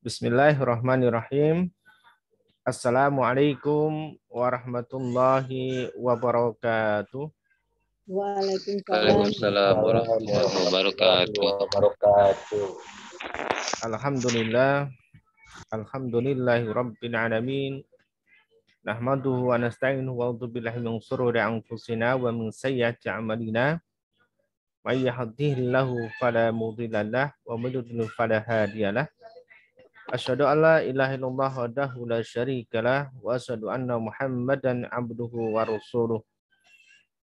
Bismillahirrahmanirrahim. Assalamualaikum warahmatullahi wabarakatuh. Waalaikumsalam. Waalaikumsalam warahmatullahi wabarakatuh. Alhamdulillah. Alhamdulillahi rabbil alamin. Nahmaduhu wa nasta'inuhu wa a'udzu billahi min shururi anfusina wa min sayyiati a'malina. May yahdihillahu fala mudilla lahu wa may yudlil fala hadiya lahu. Asyhadu an la ilaha illallah wahdahu la syarika lah wa asyhadu anna Muhammadan abduhu wa rasuluh.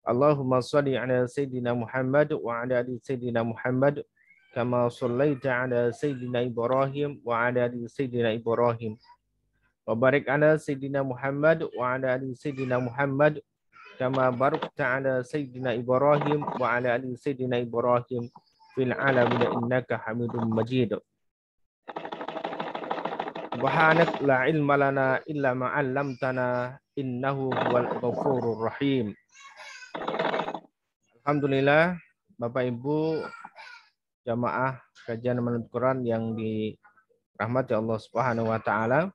Allahumma shalli ala sayyidina Muhammad wa ala ali sayyidina Muhammad kama shallaita ala sayyidina Ibrahim wa ala ali sayyidina Ibrahim. Wa barik ala sayyidina Muhammad wa ala ali sayyidina Muhammad kama barakta ala sayyidina Ibrahim wa ala ali sayyidina Ibrahim fil alamin innaka Hamidum Majid. Subhanak la ilma lana illa ma 'allamtana innahu huwal ghafurur rahim. Alhamdulillah, Bapak Ibu jamaah kajian Malam Quran yang dirahmati Allah Subhanahu wa taala.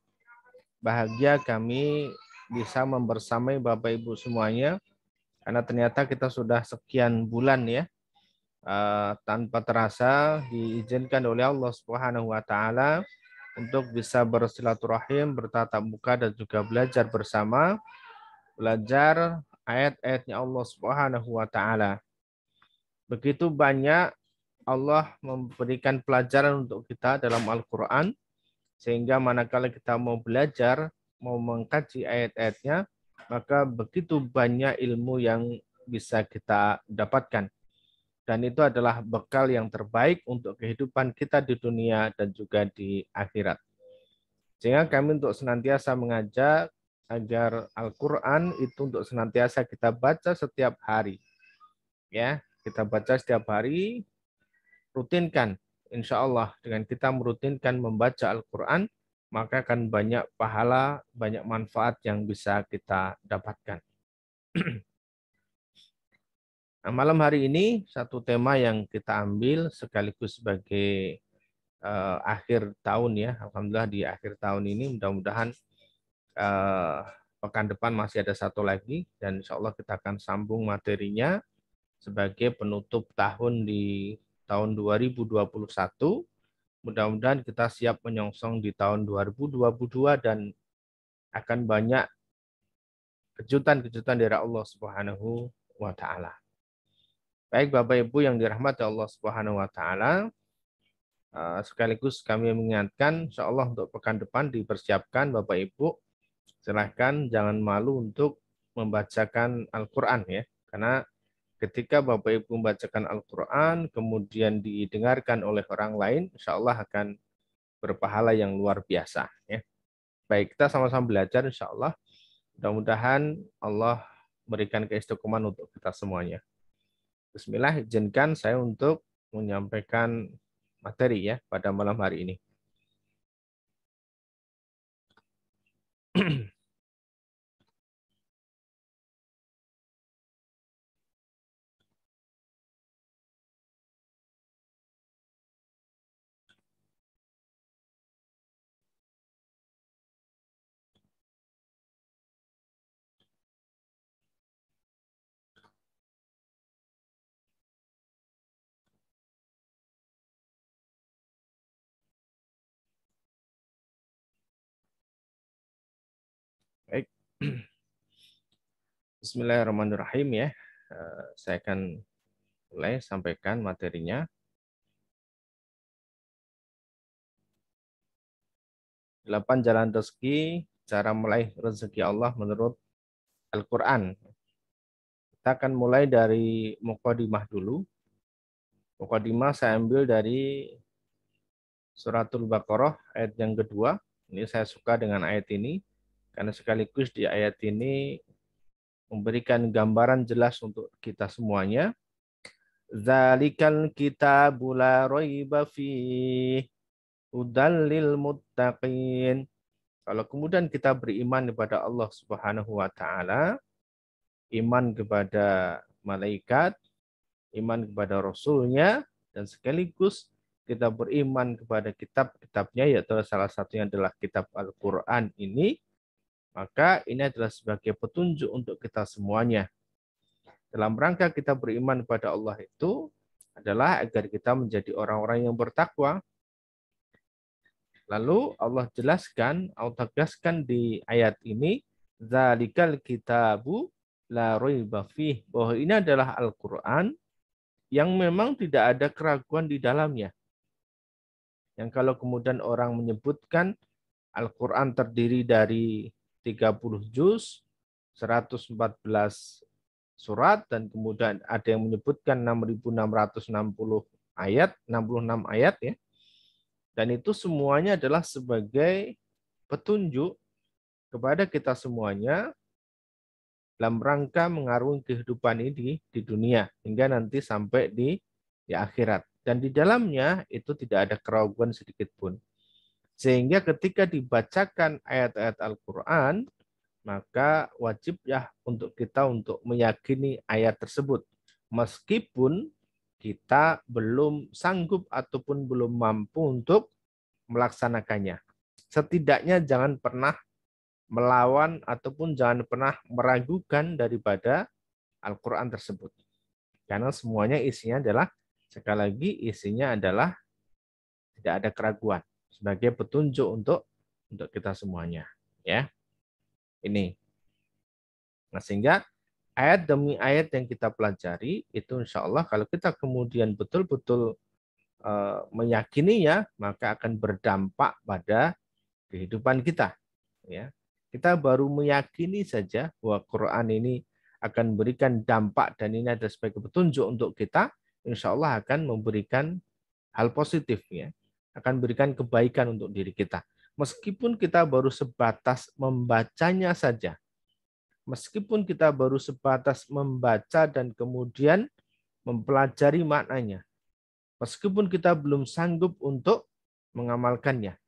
Bahagia kami bisa membersamai Bapak Ibu semuanya karena ternyata kita sudah sekian bulan ya tanpa terasa diizinkan oleh Allah Subhanahu wa taala untuk bisa bersilaturahim, bertatap muka dan juga belajar bersama, belajar ayat-ayatnya Allah Subhanahu wa taala. Begitu banyak Allah memberikan pelajaran untuk kita dalam Al-Qur'an sehingga manakala kita mau belajar, mau mengkaji ayat-ayatnya, maka begitu banyak ilmu yang bisa kita dapatkan. Dan itu adalah bekal yang terbaik untuk kehidupan kita di dunia dan juga di akhirat. Sehingga kami untuk senantiasa mengajak agar Al-Quran itu untuk senantiasa kita baca setiap hari. Ya, kita baca setiap hari, rutinkan. Insya Allah dengan kita merutinkan membaca Al-Quran, maka akan banyak pahala, banyak manfaat yang bisa kita dapatkan. Nah, malam hari ini satu tema yang kita ambil sekaligus sebagai akhir tahun ya. Alhamdulillah di akhir tahun ini mudah-mudahan pekan depan masih ada satu lagi dan insya Allah kita akan sambung materinya sebagai penutup tahun di tahun 2021. Mudah-mudahan kita siap menyongsong di tahun 2022 dan akan banyak kejutan-kejutan dari Allah Subhanahu wa taala. Baik Bapak Ibu yang dirahmati Allah Subhanahu wa taala, sekaligus kami mengingatkan insyaallah untuk pekan depan dipersiapkan Bapak Ibu, silahkan jangan malu untuk membacakan Al-Qur'an ya. Karena ketika Bapak Ibu membacakan Al-Qur'an kemudian didengarkan oleh orang lain, insyaallah akan berpahala yang luar biasa ya. Baik, kita sama-sama belajar insyaallah. Mudah-mudahan Allah berikan keistiqomahan untuk kita semuanya. Bismillah, izinkan saya untuk menyampaikan materi ya pada malam hari ini. Baik. Bismillahirrahmanirrahim ya. Saya akan mulai sampaikan materinya. 8 jalan rezeki, cara meraih rezeki Allah menurut Al-Quran. Kita akan mulai dari Muqaddimah dulu. Muqaddimah saya ambil dari Suratul Baqarah ayat yang kedua. Ini saya suka dengan ayat ini, karena sekaligus di ayat ini memberikan gambaran jelas untuk kita semuanya. Zalikal kitabu la raiba fihi hudal lil muttaqin. Kalau kemudian kita beriman kepada Allah Subhanahu wa taala, iman kepada malaikat, iman kepada rasulnya, dan sekaligus kita beriman kepada kitab-kitabnya, yaitu salah satunya adalah kitab Al-Quran ini, maka ini adalah sebagai petunjuk untuk kita semuanya. Dalam rangka kita beriman kepada Allah itu adalah agar kita menjadi orang-orang yang bertakwa. Lalu Allah jelaskan, Allah tegaskan di ayat ini, Dzalikal kitabu la raiba fih, bahwa ini adalah Al-Quran yang memang tidak ada keraguan di dalamnya. Yang kalau kemudian orang menyebutkan Al-Quran terdiri dari 30 juz, 114 surat, dan kemudian ada yang menyebutkan 6.660 ayat, 66 ayat ya. Dan itu semuanya adalah sebagai petunjuk kepada kita semuanya dalam rangka mengarungi kehidupan ini di dunia hingga nanti sampai di akhirat. Dan di dalamnya itu tidak ada keraguan sedikit pun. Sehingga ketika dibacakan ayat-ayat Al-Quran, maka wajib ya untuk kita untuk meyakini ayat tersebut. Meskipun kita belum sanggup ataupun belum mampu untuk melaksanakannya. Setidaknya jangan pernah melawan ataupun jangan pernah meragukan daripada Al-Quran tersebut. Karena semuanya isinya adalah, sekali lagi isinya adalah tidak ada keraguan sebagai petunjuk untuk kita semuanya, ya. Ini. Nah, sehingga ayat demi ayat yang kita pelajari itu insya Allah kalau kita kemudian betul-betul meyakininya, maka akan berdampak pada kehidupan kita. Ya, kita baru meyakini saja bahwa Quran ini akan memberikan dampak dan ini ada sebagai petunjuk untuk kita, insya Allah akan memberikan hal positif, ya, akan memberikan kebaikan untuk diri kita. Meskipun kita baru sebatas membacanya saja, meskipun kita baru sebatas membaca dan kemudian mempelajari maknanya, meskipun kita belum sanggup untuk mengamalkannya,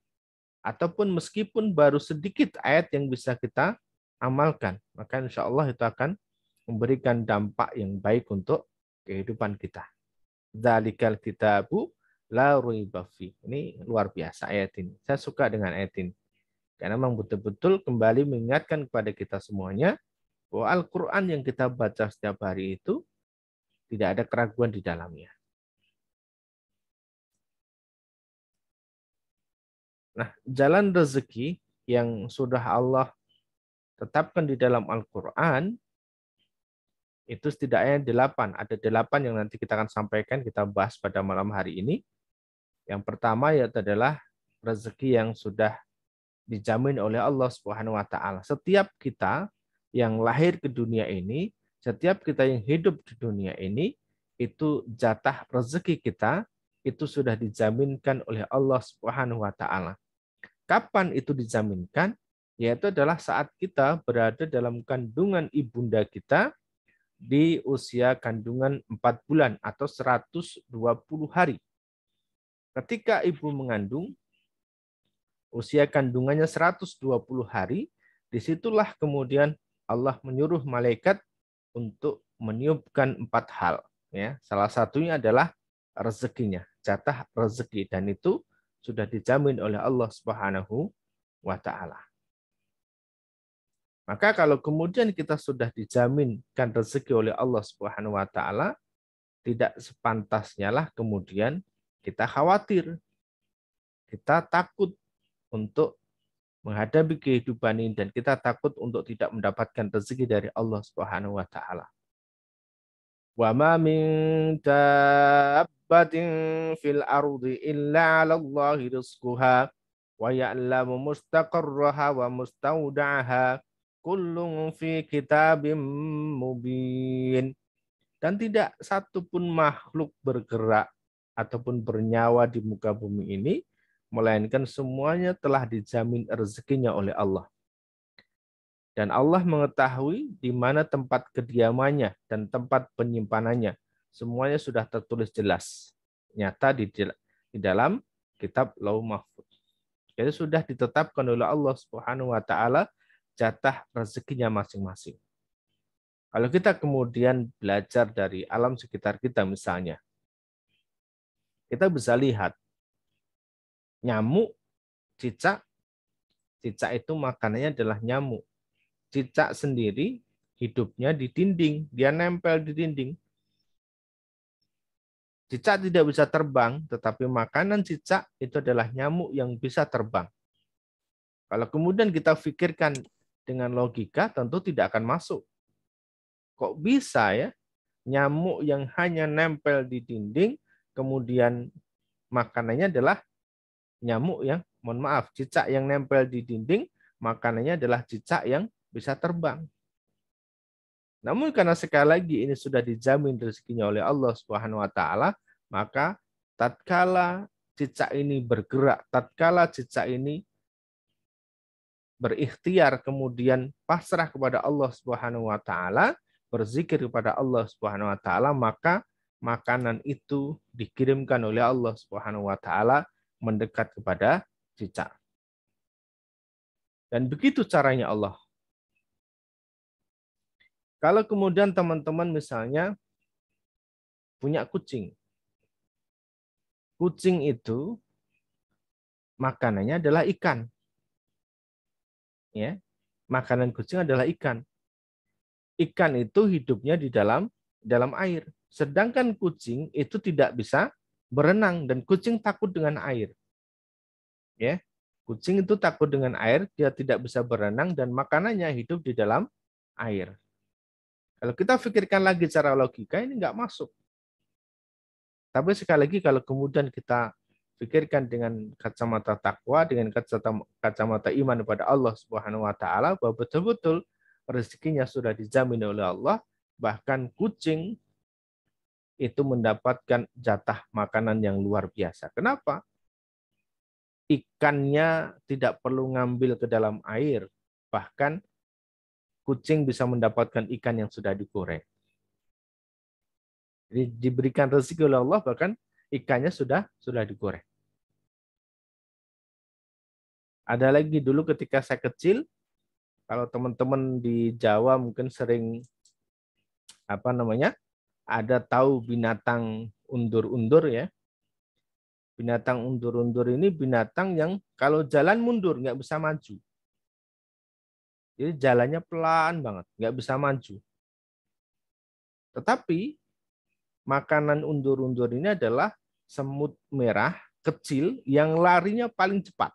ataupun meskipun baru sedikit ayat yang bisa kita amalkan, maka insya Allah itu akan memberikan dampak yang baik untuk kehidupan kita. Dzalikal kitabu la raiba fih. Ini luar biasa ayat ini. Saya suka dengan ayat ini. Karena memang betul-betul kembali mengingatkan kepada kita semuanya bahwa Al-Quran yang kita baca setiap hari itu tidak ada keraguan di dalamnya. Nah, jalan rezeki yang sudah Allah tetapkan di dalam Al-Quran itu setidaknya 8. Ada 8 yang nanti kita akan sampaikan, kita bahas pada malam hari ini. Yang pertama yaitu adalah rezeki yang sudah dijamin oleh Allah Subhanahu wa taala. Setiap kita yang lahir ke dunia ini, setiap kita yang hidup di dunia ini, itu jatah rezeki kita itu sudah dijaminkan oleh Allah Subhanahu wa taala. Kapan itu dijaminkan? Yaitu adalah saat kita berada dalam kandungan ibunda kita di usia kandungan 4 bulan atau 120 hari. Ketika ibu mengandung, usia kandungannya 120 hari, disitulah kemudian Allah menyuruh malaikat untuk meniupkan 4 hal. Ya, salah satunya adalah rezekinya, jatah rezeki, dan itu sudah dijamin oleh Allah Subhanahu wa taala. Maka kalau kemudian kita sudah dijaminkan rezeki oleh Allah Subhanahu wa taala, tidak sepantasnya lah kemudian kita khawatir. Kita takut untuk menghadapi kehidupan ini dan kita takut untuk tidak mendapatkan rezeki dari Allah Subhanahu wa taala. Wa ma min dabbatin fil ardi illa 'ala Allahi rizquha wa ya'lamu mustaqarraha wa mustawda'aha kullun fi kitabim mubin. Dan tidak satu pun makhluk bergerak ataupun bernyawa di muka bumi ini melainkan semuanya telah dijamin rezekinya oleh Allah. Dan Allah mengetahui di mana tempat kediamannya dan tempat penyimpanannya. Semuanya sudah tertulis jelas. Nyata di dalam kitab Lauh Mahfuz. Jadi sudah ditetapkan oleh Allah Subhanahu wa taala jatah rezekinya masing-masing. Kalau kita kemudian belajar dari alam sekitar kita misalnya, kita bisa lihat Nyamuk, cicak. Cicak itu makanannya adalah nyamuk. Cicak sendiri hidupnya di dinding. Dia nempel di dinding. Cicak tidak bisa terbang, tetapi makanan cicak itu adalah nyamuk yang bisa terbang. Kalau kemudian kita pikirkan dengan logika, tentu tidak akan masuk. Kok bisa ya? Nyamuk yang hanya nempel di dinding, kemudian makanannya adalah nyamuk yang, mohon maaf, cicak yang nempel di dinding, makanannya adalah cicak yang bisa terbang. Namun karena sekali lagi ini sudah dijamin rezekinya oleh Allah Subhanahu wa taala, maka tatkala cicak ini bergerak, tatkala cicak ini berikhtiar kemudian pasrah kepada Allah Subhanahu wa taala, berzikir kepada Allah Subhanahu wa taala, maka makanan itu dikirimkan oleh Allah Subhanahu wa taala mendekat kepada cicak. Dan begitu caranya Allah. Kalau kemudian teman-teman misalnya punya kucing. Kucing itu makanannya adalah ikan. Ya. Makanan kucing adalah ikan. Ikan itu hidupnya di dalam air. Sedangkan kucing itu tidak bisa berenang dan kucing takut dengan air. Ya. Kucing itu takut dengan air, dia tidak bisa berenang dan makanannya hidup di dalam air. Kalau kita pikirkan lagi secara logika, ini nggak masuk. Tapi sekali lagi kalau kemudian kita pikirkan dengan kacamata takwa, dengan kacamata iman kepada Allah Subhanahu wa taala, bahwa betul-betul rezekinya sudah dijamin oleh Allah, bahkan kucing itu mendapatkan jatah makanan yang luar biasa. Kenapa? Ikannya tidak perlu ngambil ke dalam air, bahkan kucing bisa mendapatkan ikan yang sudah digoreng. Jadi diberikan rezeki oleh Allah, bahkan ikannya sudah digoreng. Ada lagi dulu ketika saya kecil, kalau teman-teman di Jawa mungkin sering ada tahu binatang undur-undur ya. Binatang undur-undur ini binatang yang kalau jalan mundur nggak bisa maju. Jadi jalannya pelan banget, nggak bisa maju. Tetapi makanan undur-undur ini adalah semut merah kecil yang larinya paling cepat.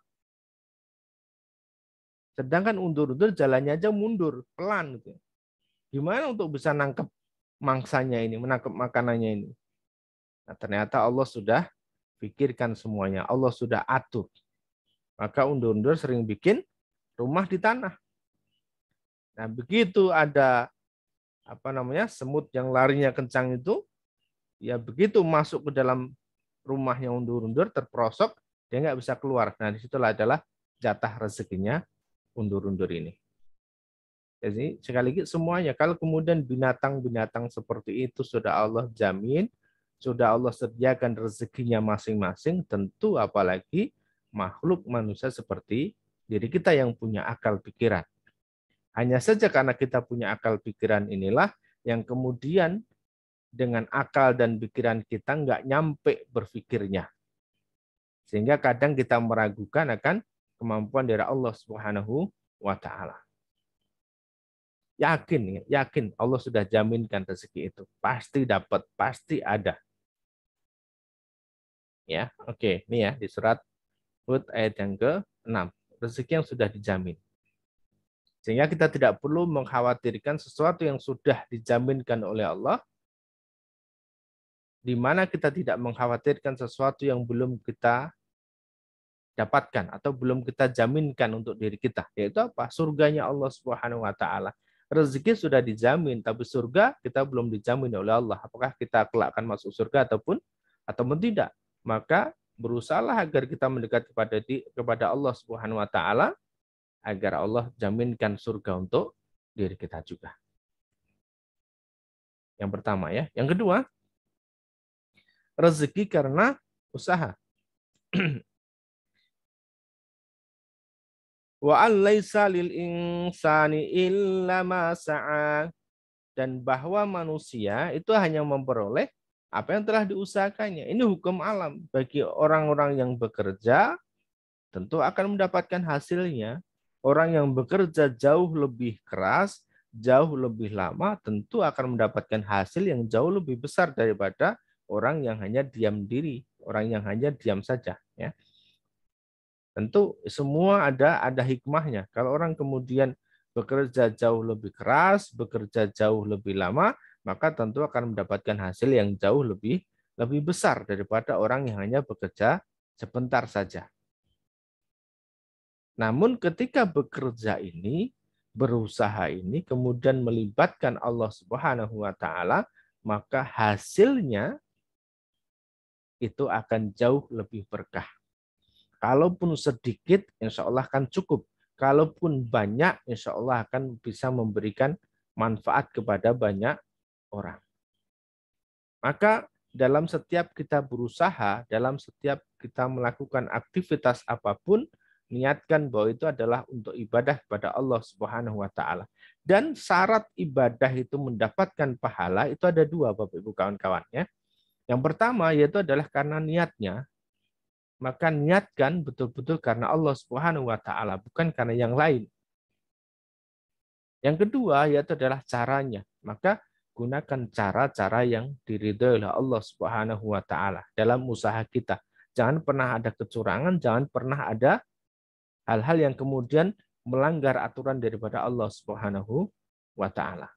Sedangkan undur-undur jalannya aja mundur, pelan gitu. Gimana untuk bisa nangkep mangsanya ini, menangkap makanannya ini? Nah, ternyata Allah sudah pikirkan semuanya, Allah sudah atur. Maka undur-undur sering bikin rumah di tanah. Nah, begitu ada semut yang larinya kencang itu, ya begitu masuk ke dalam rumahnya undur-undur terperosok, dia nggak bisa keluar. Nah, disitulah adalah jatah rezekinya undur-undur ini. Jadi sekali lagi semuanya, kalau kemudian binatang-binatang seperti itu sudah Allah jamin, sudah Allah sediakan rezekinya masing-masing, tentu apalagi makhluk manusia seperti diri kita yang punya akal pikiran. Hanya saja karena kita punya akal pikiran inilah yang kemudian dengan akal dan pikiran kita nggak nyampe berpikirnya. Sehingga kadang kita meragukan akan kemampuan dari Allah Subhanahu wa taala. Yakin Allah sudah jaminkan rezeki itu. Pasti dapat, pasti ada. Ya, oke, ini ya di surat Hud ayat yang ke-6. Rezeki yang sudah dijamin. Sehingga kita tidak perlu mengkhawatirkan sesuatu yang sudah dijaminkan oleh Allah, di mana kita tidak mengkhawatirkan sesuatu yang belum kita dapatkan atau belum kita jaminkan untuk diri kita. Yaitu apa? Surganya Allah Subhanahu wa taala. Rezeki sudah dijamin, tapi surga kita belum dijamin oleh Allah. Apakah kita kelak akan masuk surga ataupun tidak? Maka berusahalah agar kita mendekat kepada Allah Subhanahu wa taala agar Allah jaminkan surga untuk diri kita juga. Yang pertama ya. Yang kedua, rezeki karena usaha. Wa allaisa lil insani illa ma sa'a, dan bahwa manusia itu hanya memperoleh apa yang telah diusahakannya. Ini hukum alam bagi orang-orang yang bekerja, tentu akan mendapatkan hasilnya. Orang yang bekerja jauh lebih keras, jauh lebih lama, tentu akan mendapatkan hasil yang jauh lebih besar daripada orang yang hanya diam diri, orang yang hanya diam saja. Ya. Tentu semua ada hikmahnya. Kalau orang kemudian bekerja jauh lebih keras, bekerja jauh lebih lama, maka tentu akan mendapatkan hasil yang jauh lebih besar daripada orang yang hanya bekerja sebentar saja. Namun ketika bekerja ini, berusaha ini, kemudian melibatkan Allah Subhanahu wa Ta'ala, maka hasilnya itu akan jauh lebih berkah. Kalaupun sedikit, insya Allah akan cukup. Kalaupun banyak, insya Allah akan bisa memberikan manfaat kepada banyak orang. Maka dalam setiap kita berusaha, dalam setiap kita melakukan aktivitas apapun, niatkan bahwa itu adalah untuk ibadah kepada Allah Subhanahu wa Ta'ala. Dan syarat ibadah itu mendapatkan pahala itu ada dua, Bapak Ibu kawan-kawan. Ya. Yang pertama yaitu adalah karena niatnya. Maka niatkan betul-betul karena Allah Subhanahu wa Ta'ala, bukan karena yang lain. Yang kedua yaitu adalah caranya. Maka gunakan cara-cara yang diridhoi oleh Allah Subhanahu wa Ta'ala dalam usaha kita. Jangan pernah ada kecurangan, jangan pernah ada hal-hal yang kemudian melanggar aturan daripada Allah Subhanahu wa Ta'ala.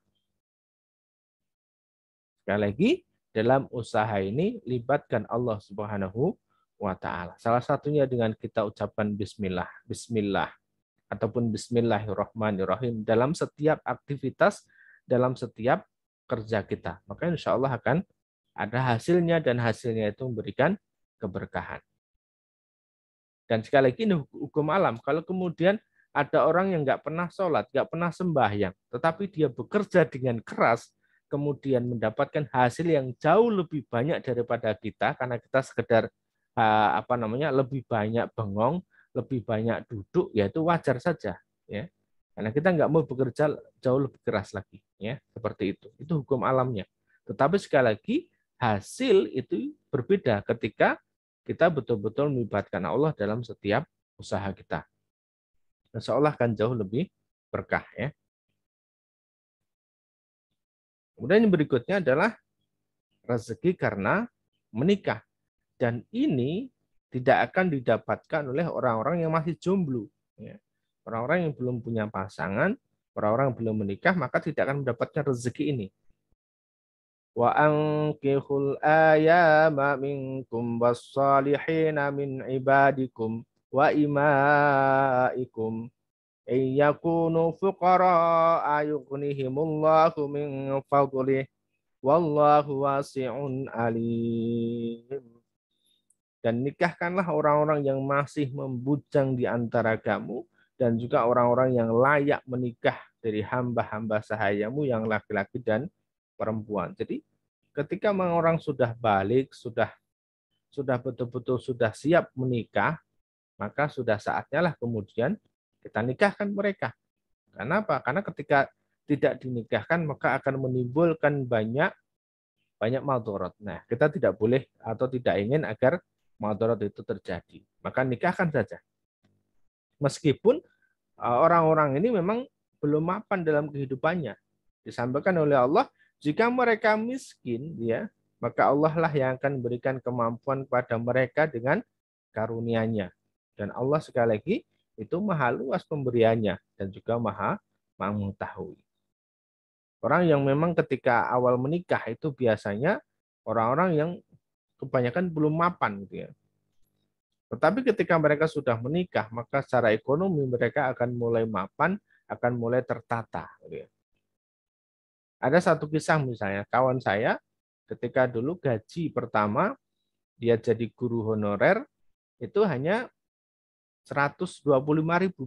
Sekali lagi, dalam usaha ini libatkan Allah Subhanahu wa Ta'ala. Salah satunya dengan kita ucapkan bismillah, bismillah, ataupun bismillahirrahmanirrahim dalam setiap aktivitas, dalam setiap kerja kita. Maka insya Allah akan ada hasilnya dan hasilnya itu memberikan keberkahan. Dan sekali lagi ini hukum alam. Kalau kemudian ada orang yang nggak pernah sholat, nggak pernah sembahyang, tetapi dia bekerja dengan keras, kemudian mendapatkan hasil yang jauh lebih banyak daripada kita, karena kita sekedar lebih banyak bengong, lebih banyak duduk, ya itu wajar saja, ya. Karena kita nggak mau bekerja jauh lebih keras lagi, ya, seperti itu. Itu hukum alamnya. Tetapi sekali lagi hasil itu berbeda ketika kita betul-betul melibatkan Allah dalam setiap usaha kita. Insya Allah akan jauh lebih berkah, ya. Kemudian yang berikutnya adalah rezeki karena menikah. Dan ini tidak akan didapatkan oleh orang-orang yang masih jomblo. Orang-orang yang belum punya pasangan, orang-orang yang belum menikah, maka tidak akan mendapatkan rezeki ini. Wa ankihul ayama minkum wassalihina min ibadikum wa imaikum iyyakunu fuqara yughnihimullahu min fadlih wallahu wasi'un alim. Dan nikahkanlah orang-orang yang masih membujang di antara kamu dan juga orang-orang yang layak menikah dari hamba-hamba sahayamu yang laki-laki dan perempuan. Jadi ketika orang sudah balik, sudah betul-betul sudah siap menikah, maka sudah saatnya lah kemudian kita nikahkan mereka. Kenapa? Karena ketika tidak dinikahkan maka akan menimbulkan banyak madharat. Nah, kita tidak boleh atau tidak ingin agar madharat itu terjadi. Maka nikahkan saja. Meskipun orang-orang ini memang belum mapan dalam kehidupannya. Disampaikan oleh Allah, jika mereka miskin, ya, maka Allah lah yang akan memberikan kemampuan kepada mereka dengan karunia-Nya. Dan Allah sekali lagi itu maha luas pemberiannya dan juga maha mengetahui. Orang yang memang ketika awal menikah itu biasanya orang-orang yang kebanyakan belum mapan, gitu ya. Tetapi ketika mereka sudah menikah, maka secara ekonomi mereka akan mulai mapan, akan mulai tertata. Gitu ya. Ada satu kisah misalnya, kawan saya ketika dulu gaji pertama dia jadi guru honorer itu hanya 125.000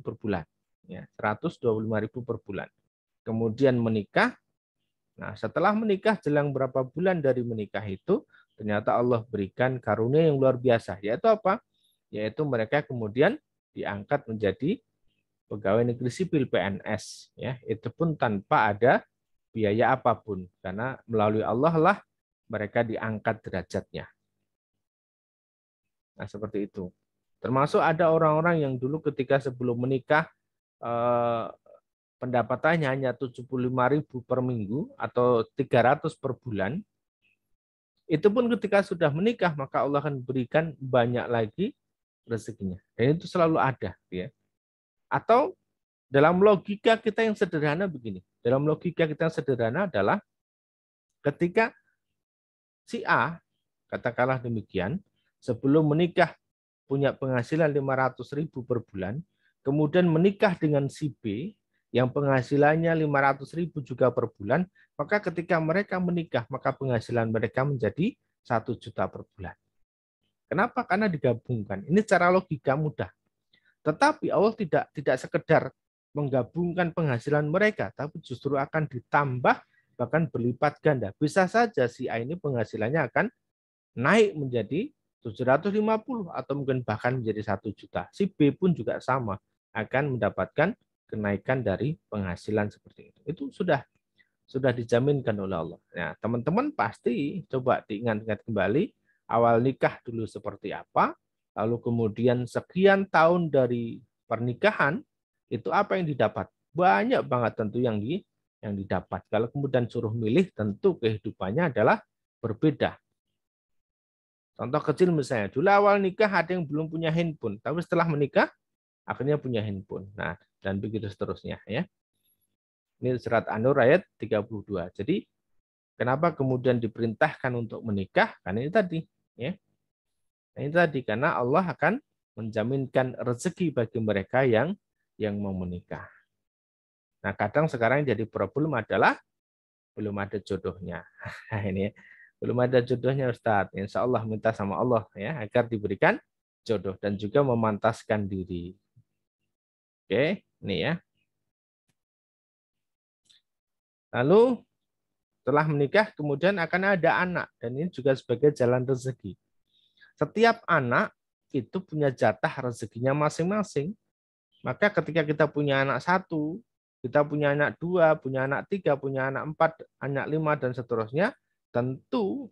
per bulan, ya, 125.000 per bulan. Kemudian menikah. Nah, setelah menikah, jelang berapa bulan dari menikah itu, ternyata Allah berikan karunia yang luar biasa. Yaitu apa? Yaitu mereka kemudian diangkat menjadi pegawai negeri sipil PNS. Ya, itu pun tanpa ada biaya apapun. Karena melalui Allah lah mereka diangkat derajatnya. Nah, seperti itu. Termasuk ada orang-orang yang dulu ketika sebelum menikah pendapatannya hanya 75.000 per minggu atau 300 per bulan. Itu pun ketika sudah menikah maka Allah akan berikan banyak lagi rezekinya. Dan itu selalu ada, ya. Atau dalam logika kita yang sederhana begini. Dalam logika kita yang sederhana adalah ketika si A, katakanlah demikian, sebelum menikah punya penghasilan 500.000 per bulan, kemudian menikah dengan si B yang penghasilannya 500.000 juga per bulan, maka ketika mereka menikah, maka penghasilan mereka menjadi 1 juta per bulan. Kenapa? Karena digabungkan. Ini secara logika mudah. Tetapi Allah tidak sekedar menggabungkan penghasilan mereka, tapi justru akan ditambah bahkan berlipat ganda. Bisa saja si A ini penghasilannya akan naik menjadi 750 atau mungkin bahkan menjadi 1 juta. Si B pun juga sama, akan mendapatkan kenaikan dari penghasilan seperti itu. Itu sudah dijaminkan oleh Allah. Nah, teman-teman pasti coba diingat-ingat kembali awal nikah dulu seperti apa, lalu kemudian sekian tahun dari pernikahan itu apa yang didapat? Banyak banget tentu yang didapat. Kalau kemudian suruh milih, tentu kehidupannya adalah berbeda. Contoh kecil misalnya, dulu awal nikah ada yang belum punya handphone, tapi setelah menikah akhirnya punya handphone. Nah, dan begitu seterusnya, ya. Ini surat An-Nur ayat 32. Jadi kenapa kemudian diperintahkan untuk menikah? Karena ini tadi, ya. Ini tadi karena Allah akan menjaminkan rezeki bagi mereka yang mau menikah. Nah, kadang sekarang jadi problem adalah belum ada jodohnya. Nah, ini belum ada jodohnya, Ustadz. Insya Allah minta sama Allah ya agar diberikan jodoh dan juga memantaskan diri. Oke, ini ya. Lalu setelah menikah kemudian akan ada anak dan ini juga sebagai jalan rezeki. Setiap anak itu punya jatah rezekinya masing-masing. Maka ketika kita punya anak 1, kita punya anak 2, punya anak 3, punya anak 4, anak 5 dan seterusnya, tentu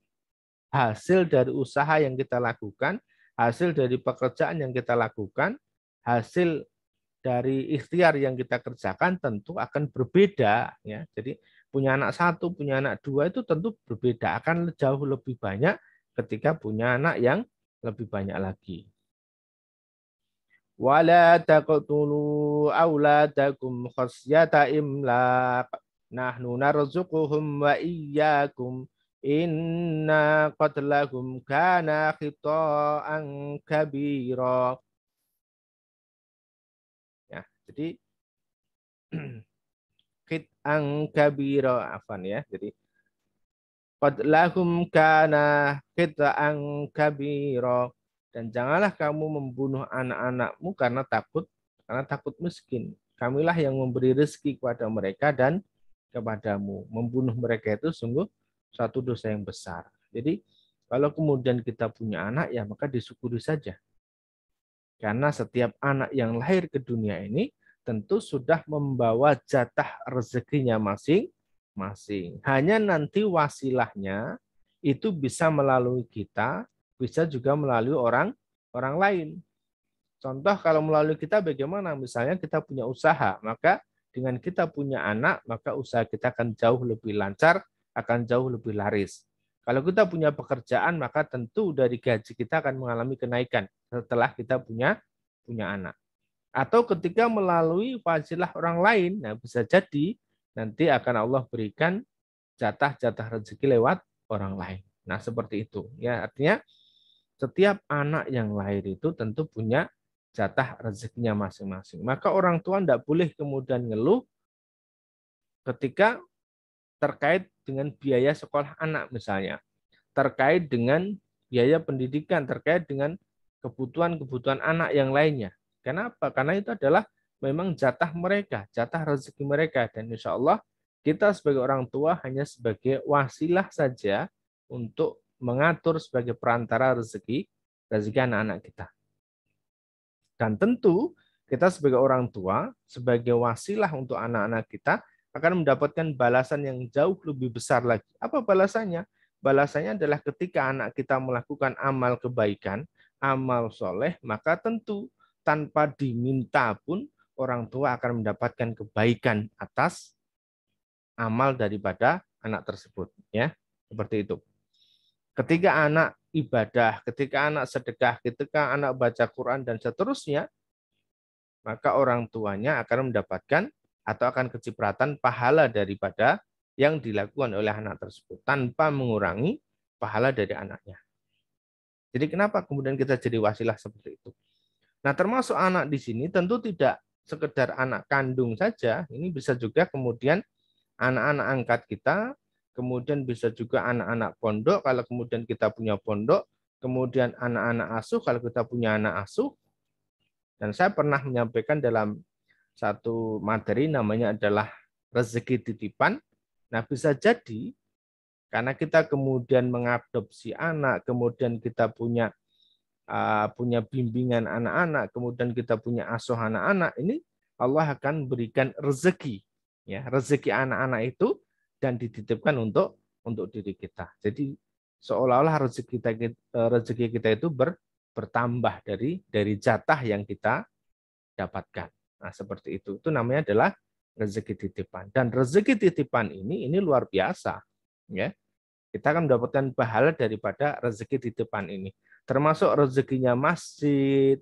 hasil dari usaha yang kita lakukan, hasil dari pekerjaan yang kita lakukan, hasil dari ikhtiar yang kita kerjakan tentu akan berbeda, ya. Jadi punya anak 1, punya anak 2 itu tentu berbeda, akan jauh lebih banyak ketika punya anak yang lebih banyak lagi. Wala taqtulu auladakum khasyata imlaq nahnu narzuquhum wa iyyakum inna qatlahum kana khita'an kabira. Ya, jadi khit'an kabira afan ya. Jadi qatlahum kana khita'an kabira. Dan janganlah kamu membunuh anak-anakmu karena takut miskin. Kamilah yang memberi rezeki kepada mereka dan kepadamu. Membunuh mereka itu sungguh suatu dosa yang besar. Jadi kalau kemudian kita punya anak, ya maka disyukuri saja. Karena setiap anak yang lahir ke dunia ini tentu sudah membawa jatah rezekinya masing-masing. Hanya nanti wasilahnya itu bisa melalui kita, bisa juga melalui orang lain. Contoh kalau melalui kita bagaimana? Misalnya kita punya usaha, maka dengan kita punya anak, maka usaha kita akan jauh lebih lancar, akan jauh lebih laris. Kalau kita punya pekerjaan, maka tentu dari gaji kita akan mengalami kenaikan setelah kita punya anak. Atau ketika melalui wasilah orang lain, nah bisa jadi nanti akan Allah berikan jatah-jatah rezeki lewat orang lain. Nah seperti itu. Ya artinya setiap anak yang lahir itu tentu punya jatah rezekinya masing-masing. Maka orang tua tidak boleh kemudian ngeluh ketika terkait dengan biaya sekolah anak misalnya, terkait dengan biaya pendidikan, terkait dengan kebutuhan-kebutuhan anak yang lainnya. Kenapa? Karena itu adalah memang jatah mereka, jatah rezeki mereka. Dan insya Allah kita sebagai orang tua hanya sebagai wasilah saja untuk mengatur sebagai perantara rezeki anak-anak kita. Dan tentu kita sebagai orang tua, sebagai wasilah untuk anak-anak kita, akan mendapatkan balasan yang jauh lebih besar lagi. Apa balasannya? Balasannya adalah ketika anak kita melakukan amal kebaikan, amal soleh, maka tentu tanpa diminta pun orang tua akan mendapatkan kebaikan atas amal daripada anak tersebut. Ya, seperti itu. Ketika anak ibadah, ketika anak sedekah, ketika anak baca Quran dan seterusnya, maka orang tuanya akan mendapatkan atau akan kecipratan pahala daripada yang dilakukan oleh anak tersebut tanpa mengurangi pahala dari anaknya. Jadi kenapa kemudian kita jadi wasilah seperti itu? Nah, termasuk anak di sini tentu tidak sekedar anak kandung saja, ini bisa juga kemudian anak-anak angkat kita, kemudian bisa juga anak-anak pondok kalau kemudian kita punya pondok, kemudian anak-anak asuh kalau kita punya anak asuh. Dan saya pernah menyampaikan dalam satu materi namanya adalah rezeki titipan. Nah, bisa jadi karena kita kemudian mengadopsi anak, kemudian kita punya bimbingan anak-anak, kemudian kita punya asuh anak-anak, ini Allah akan berikan rezeki, ya rezeki anak-anak itu dan dititipkan untuk diri kita. Jadi seolah-olah rezeki kita itu bertambah dari jatah yang kita dapatkan. Nah, seperti itu. Itu namanya adalah rezeki titipan. Dan rezeki titipan ini luar biasa, ya. Kita akan mendapatkan pahala daripada rezeki titipan ini. Termasuk rezekinya masjid,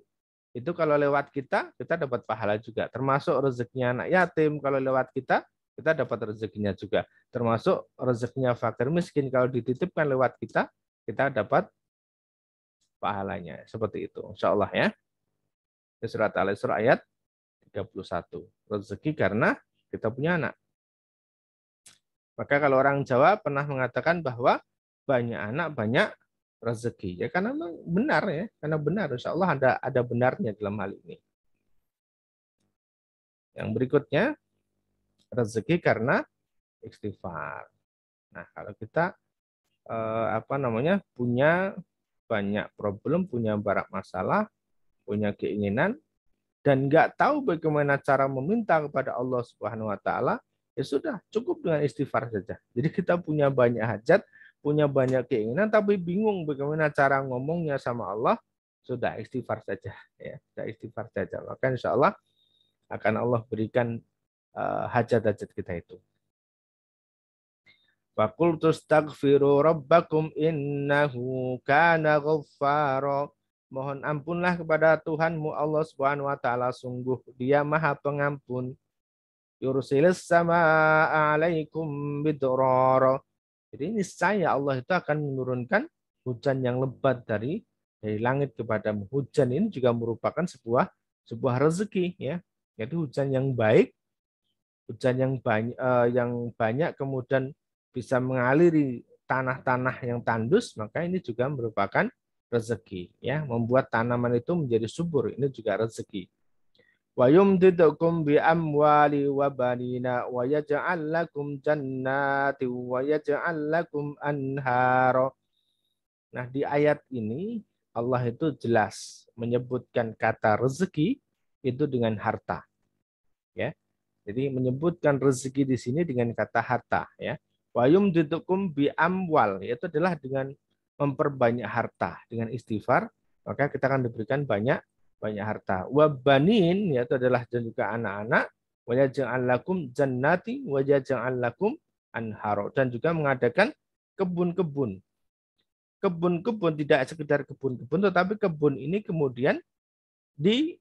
itu kalau lewat kita dapat pahala juga. Termasuk rezekinya anak yatim, kalau lewat kita dapat rezekinya juga. Termasuk rezekinya fakir miskin, kalau dititipkan lewat kita dapat pahalanya. Seperti itu, insya Allah ya. Surat Al-Isra ayat 31. Rezeki karena kita punya anak. Maka kalau orang Jawa pernah mengatakan bahwa banyak anak banyak rezeki, ya karena memang benar ya, karena benar, insya Allah ada benarnya dalam hal ini. Yang berikutnya rezeki karena istighfar. Nah, kalau kita punya banyak problem, punya banyak masalah, punya keinginan dan nggak tahu bagaimana cara meminta kepada Allah Subhanahu Wa Taala, ya sudah cukup dengan istighfar saja. Jadi kita punya banyak hajat, punya banyak keinginan, tapi bingung bagaimana cara ngomongnya sama Allah, sudah istighfar saja, ya, sudah istighfar saja. Maka insya Allah akan Allah berikan hajat-hajat kita itu. Faqultu astaghfiru rabbakum innahu kana ghaffara. Mohon ampunlah kepada Tuhanmu Allah Subhanahu wa taala, sungguh Dia Maha Pengampun. Yursilis samaa 'alaikum bidrara. Jadi niscaya Allah itu akan menurunkan hujan yang lebat dari langit kepadamu. Hujan ini juga merupakan sebuah rezeki, ya. Jadi hujan yang baik, hujan yang banyak kemudian bisa mengaliri tanah-tanah yang tandus, maka ini juga merupakan rezeki, ya, membuat tanaman itu menjadi subur, ini juga rezeki. Wa yumdidukum bi amwali wa banina wa yaj'al lakum jannati wa yaj'al lakum anhara. Nah, di ayat ini Allah itu jelas menyebutkan kata rezeki itu dengan harta, ya. Jadi menyebutkan rezeki di sini dengan kata harta, ya. Wa yumdidukum bi amwal, yaitu adalah dengan memperbanyak harta, dengan istighfar maka kita akan diberikan banyak harta. Wa banin, yaitu adalah dan juga anak-anak. Wa yaj'al lakum jannati wa yaj'al lakum anharo, dan juga mengadakan kebun-kebun. Kebun-kebun tidak sekedar kebun-kebun, tetapi kebun ini kemudian di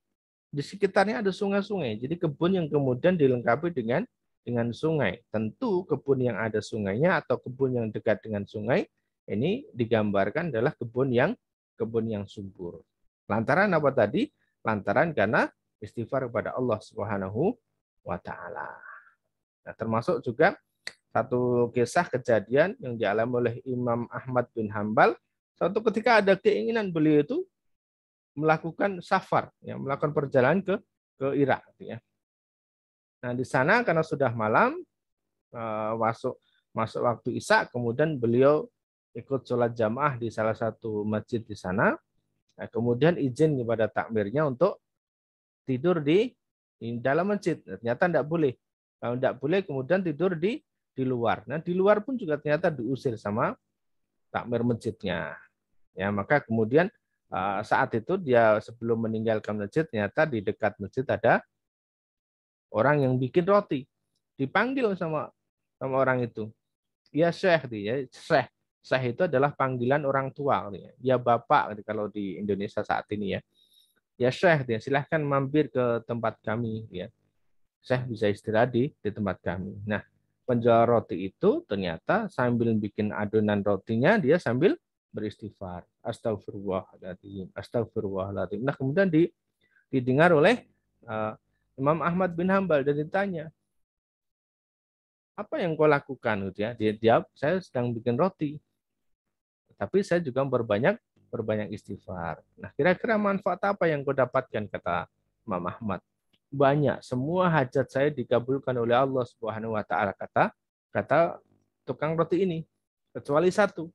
sekitarnya ada sungai-sungai. Jadi kebun yang kemudian dilengkapi dengan sungai. Tentu kebun yang ada sungainya atau kebun yang dekat dengan sungai ini digambarkan adalah kebun yang subur. Lantaran apa tadi? Lantaran karena istighfar kepada Allah Subhanahu wa taala. Nah, termasuk juga satu kisah kejadian yang dialami oleh Imam Ahmad bin Hambal. Suatu ketika ada keinginan beliau itu melakukan safar, ya, melakukan perjalanan ke Irak, ya. Nah, di sana karena sudah malam, masuk waktu Isya, kemudian beliau ikut sholat jamaah di salah satu masjid di sana. Nah, kemudian izin kepada takmirnya untuk tidur di dalam masjid. Ternyata tidak boleh. Kalau tidak boleh, kemudian tidur di luar. Nah, di luar pun juga ternyata diusir sama takmir masjidnya. Ya, maka kemudian saat itu dia sebelum meninggalkan masjid, ternyata di dekat masjid ada orang yang bikin roti. Dipanggil sama orang itu. Ya Syekh, dia Syekh. Syekh itu adalah panggilan orang tua. Ya Bapak kalau di Indonesia saat ini ya. Ya Syekh, dia silahkan mampir ke tempat kami. Ya. Syekh bisa istirahat di tempat kami. Nah, penjual roti itu ternyata sambil bikin adonan rotinya, dia sambil beristighfar. Astagfirullahaladzim, astagfirullahaladzim. Nah, kemudian didengar oleh Imam Ahmad bin Hambal dan ditanya, apa yang kau lakukan? Dia jawab, saya sedang bikin roti. Tapi saya juga berbanyak istighfar. Nah, kira-kira manfaat apa yang kau dapatkan, kata Imam Ahmad? Banyak, semua hajat saya dikabulkan oleh Allah Subhanahu wa taala, kata tukang roti ini, kecuali satu.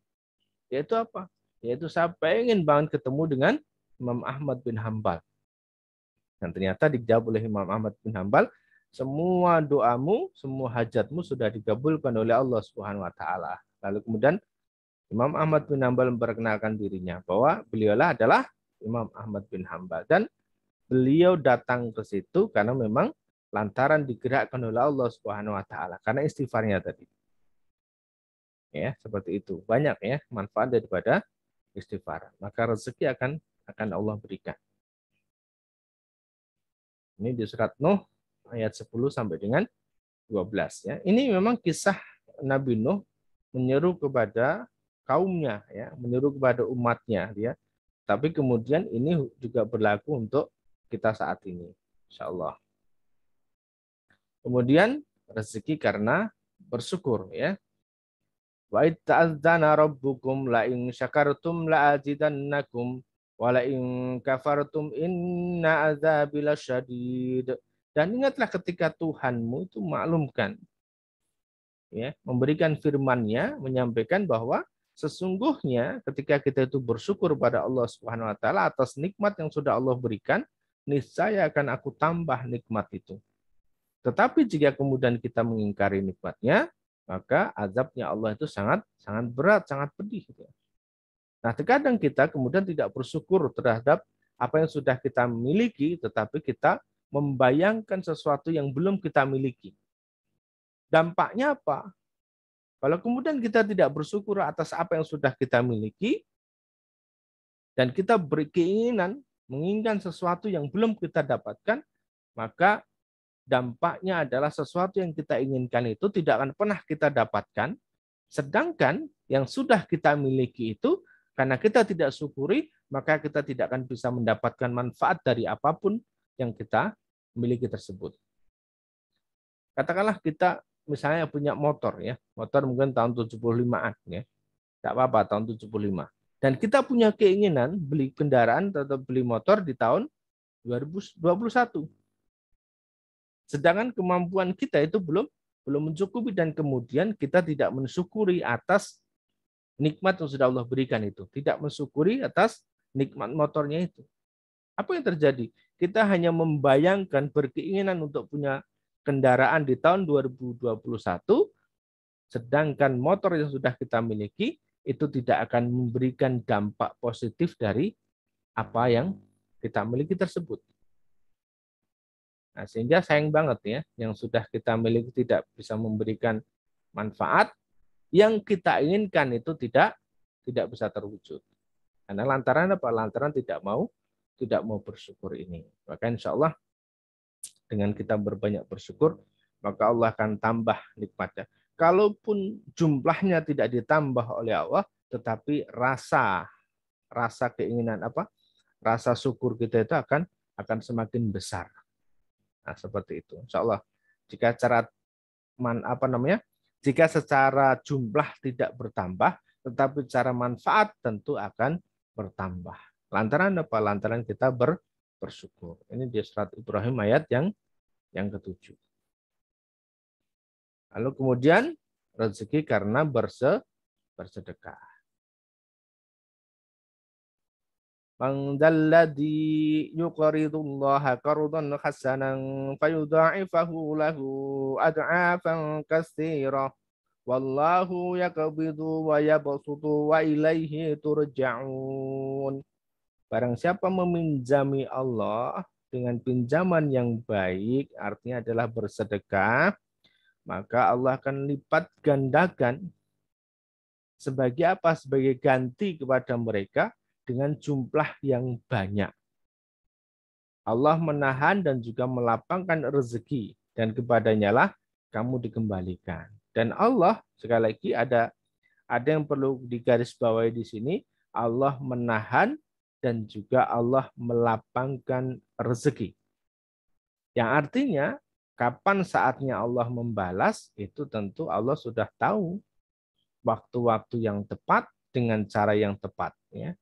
Yaitu apa? Yaitu saya pengen banget ketemu dengan Imam Ahmad bin Hambal. Dan ternyata dijawab oleh Imam Ahmad bin Hambal, semua doamu, semua hajatmu sudah dikabulkan oleh Allah Subhanahu wa taala. Lalu kemudian Imam Ahmad bin Hambal memperkenalkan dirinya bahwa beliaulah adalah Imam Ahmad bin Hambal, dan beliau datang ke situ karena memang lantaran digerakkan oleh Allah Subhanahu wa taala karena istighfarnya tadi. Ya, seperti itu. Banyak ya manfaat daripada istighfar. Maka rezeki akan Allah berikan. Ini di surat Nuh ayat 10 sampai dengan 12 ya. Ini memang kisah Nabi Nuh menyeru kepada kaumnya ya, menyeru kepada umatnya ya. Tapi kemudian ini juga berlaku untuk kita saat ini, insyaallah. Kemudian rezeki karena bersyukur ya. Wa itta'adzana rabbukum la in syakartum la azidannakum wa la in kafartum inna adzabi lasyadid. Dan ingatlah ketika Tuhanmu itu maklumkan ya, memberikan firman-Nya, menyampaikan bahwa sesungguhnya ketika kita itu bersyukur pada Allah Subhanahu wa taala atas nikmat yang sudah Allah berikan, niscaya akan aku tambah nikmat itu. Tetapi jika kemudian kita mengingkari nikmatnya, maka azabnya Allah itu sangat berat, sangat pedih. Nah, terkadang kita kemudian tidak bersyukur terhadap apa yang sudah kita miliki, tetapi kita membayangkan sesuatu yang belum kita miliki. Dampaknya apa? Kalau kemudian kita tidak bersyukur atas apa yang sudah kita miliki, dan kita berkeinginan menginginkan sesuatu yang belum kita dapatkan, maka dampaknya adalah sesuatu yang kita inginkan itu tidak akan pernah kita dapatkan, sedangkan yang sudah kita miliki itu, karena kita tidak syukuri, maka kita tidak akan bisa mendapatkan manfaat dari apapun yang kita miliki tersebut. Katakanlah kita misalnya punya motor ya, motor mungkin tahun 75-an ya. Enggak apa-apa tahun 75. Dan kita punya keinginan beli kendaraan atau beli motor di tahun 2021. Sedangkan kemampuan kita itu belum mencukupi, dan kemudian kita tidak mensyukuri atas nikmat yang sudah Allah berikan itu. Tidak mensyukuri atas nikmat motornya itu. Apa yang terjadi? Kita hanya membayangkan berkeinginan untuk punya kendaraan di tahun 2021, sedangkan motor yang sudah kita miliki itu tidak akan memberikan dampak positif dari apa yang kita miliki tersebut. Nah, sehingga sayang banget ya, yang sudah kita miliki tidak bisa memberikan manfaat, yang kita inginkan itu tidak bisa terwujud. Karena lantaran apa? Lantaran tidak mau bersyukur ini. Maka insya Allah dengan kita berbanyak bersyukur, maka Allah akan tambah nikmatnya. Kalaupun jumlahnya tidak ditambah oleh Allah, tetapi rasa keinginan rasa syukur kita itu akan semakin besar. Nah, seperti itu. Insya Allah. Jika jika secara jumlah tidak bertambah, tetapi secara manfaat tentu akan bertambah. Lantaran apa? Lantaran kita bersyukur. Ini di surat Ibrahim ayat yang ke-7. Lalu kemudian rezeki karena bersedekah. Man dzalladzi yuqridullaha qardan hasanan fayudha'ifahu lahu ad'afan katsira wallahu yaqbidu wa yabsutu wa ilaihi turja'un. Barang siapa meminjami Allah dengan pinjaman yang baik, artinya adalah bersedekah, maka Allah akan lipat gandakan sebagai apa? Sebagai ganti kepada mereka dengan jumlah yang banyak. Allah menahan dan juga melapangkan rezeki, dan kepadanya lah kamu dikembalikan. Dan Allah, sekali lagi ada yang perlu digarisbawahi di sini, Allah menahan dan juga Allah melapangkan rezeki. Yang artinya, kapan saatnya Allah membalas, itu tentu Allah sudah tahu waktu-waktu yang tepat dengan cara yang tepat. Ya.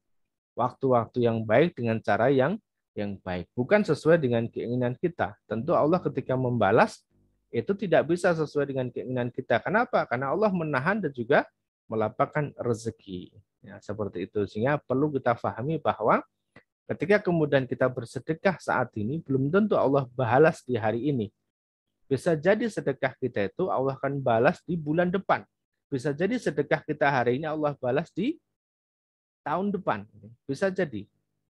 Waktu-waktu yang baik dengan cara yang baik. Bukan sesuai dengan keinginan kita. Tentu Allah ketika membalas, itu tidak bisa sesuai dengan keinginan kita. Kenapa? Karena Allah menahan dan juga melapangkan rezeki. Ya, seperti itu. Sehingga perlu kita pahami bahwa ketika kemudian kita bersedekah saat ini, belum tentu Allah balas di hari ini. Bisa jadi sedekah kita itu Allah akan balas di bulan depan. Bisa jadi sedekah kita hari ini Allah balas di tahun depan. Bisa jadi.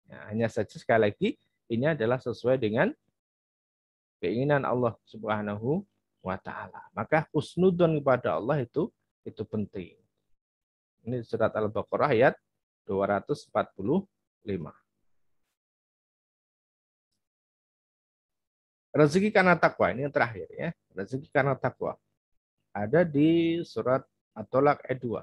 Ya, hanya saja sekali lagi, ini adalah sesuai dengan keinginan Allah Subhanahu wa Ta'ala. Maka husnudon kepada Allah itu penting. Ini surat Al-Baqarah ayat 245. Rezeki karena takwa, ini yang terakhir ya. Rezeki karena takwa. Ada di surat At-Tolak ayat 2.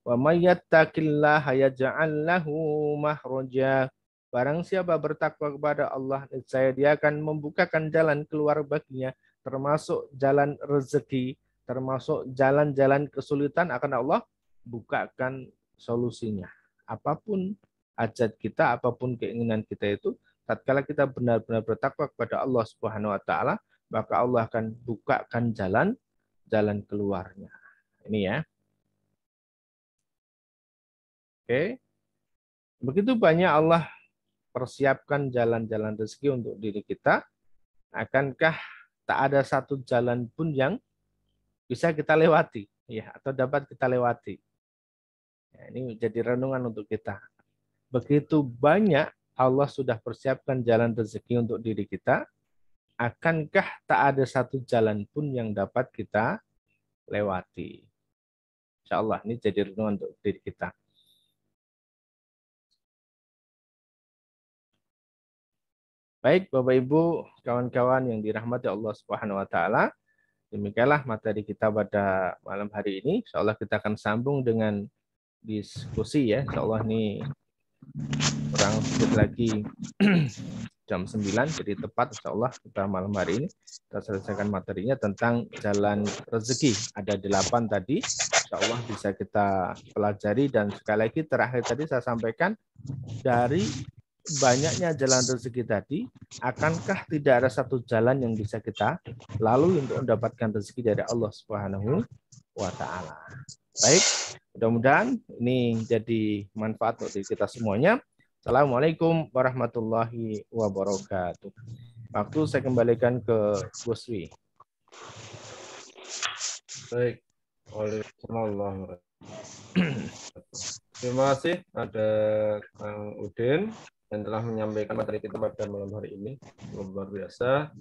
Wa may yattaqillaha yaj'al lahu makhraja. Barang siapa bertakwa kepada Allah, niscaya dia akan membukakan jalan keluar baginya, termasuk jalan rezeki, termasuk jalan-jalan kesulitan akan Allah bukakan solusinya. Apapun hajat kita, apapun keinginan kita itu, tatkala kita benar-benar bertakwa kepada Allah Subhanahu wa taala, maka Allah akan bukakan jalan keluarnya. Ini ya. Oke. Begitu banyak Allah persiapkan jalan-jalan rezeki untuk diri kita, akankah tak ada satu jalan pun yang bisa kita lewati, ya, atau dapat kita lewati? Ya, ini menjadi renungan untuk kita. Begitu banyak Allah sudah persiapkan jalan rezeki untuk diri kita, akankah tak ada satu jalan pun yang dapat kita lewati? Insya Allah ini jadi renungan untuk diri kita. Baik, Bapak Ibu, kawan-kawan yang dirahmati Allah Subhanahu wa taala, demikianlah materi kita pada malam hari ini. Insyaallah kita akan sambung dengan diskusi ya. Insyaallah ini kurang sedikit lagi jam 9, jadi tepat insyaallah kita malam hari ini kita selesaikan materinya tentang jalan rezeki. Ada 8 tadi, insyaallah bisa kita pelajari, dan sekali lagi terakhir tadi saya sampaikan, dari banyaknya jalan rezeki tadi, akankah tidak ada satu jalan yang bisa kita lalui untuk mendapatkan rezeki dari Allah Subhanahu wa taala. Baik, mudah-mudahan ini jadi manfaat untuk kita semuanya. Assalamualaikum warahmatullahi wabarakatuh. Waktu saya kembalikan ke Gus Wi. Baik. Waalaikumsalam. Terima kasih ada Kang Udin yang telah menyampaikan materi kita pada malam hari ini. Luar biasa.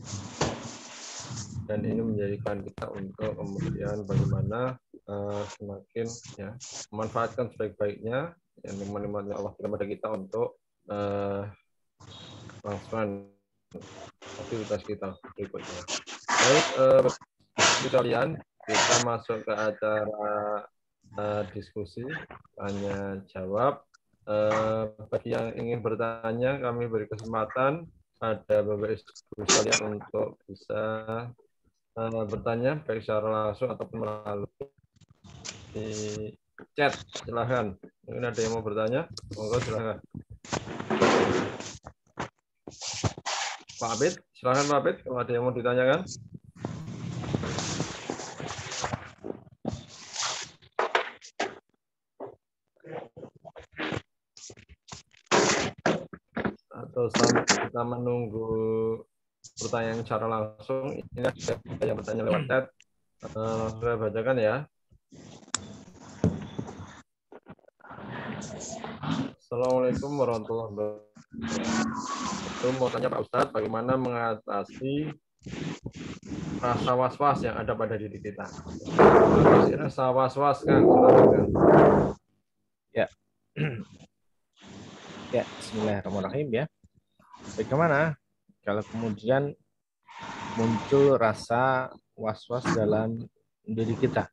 Dan ini menjadikan kita untuk kemudian bagaimana semakin ya memanfaatkan sebaik-baiknya yang nikmat-nikmatnya Allah kepada kita untuk melakukan aktivitas kita berikutnya. Baik, sekalian, kita masuk ke acara diskusi tanya jawab. Bagi yang ingin bertanya, kami beri kesempatan pada Bapak Ibu sekalian untuk bisa bertanya baik secara langsung ataupun melalui chat. Silahkan. Mungkin ada yang mau bertanya, monggo silahkan. Pak Abid, silahkan Pak Abid kalau ada yang mau ditanyakan. Atau sambil kita menunggu pertanyaan secara langsung, ini ada yang bertanya lewat chat. Saya bacakan ya. Assalamualaikum warahmatullahi wabarakatuh. Itu mau tanya Pak Ustadz, bagaimana mengatasi rasa was-was yang ada pada diri kita? Mengatasi rasa was-was, Kang. Ya. Ya, bismillahirrahmanirrahim ya. Bagaimana kalau kemudian muncul rasa was-was dalam diri kita?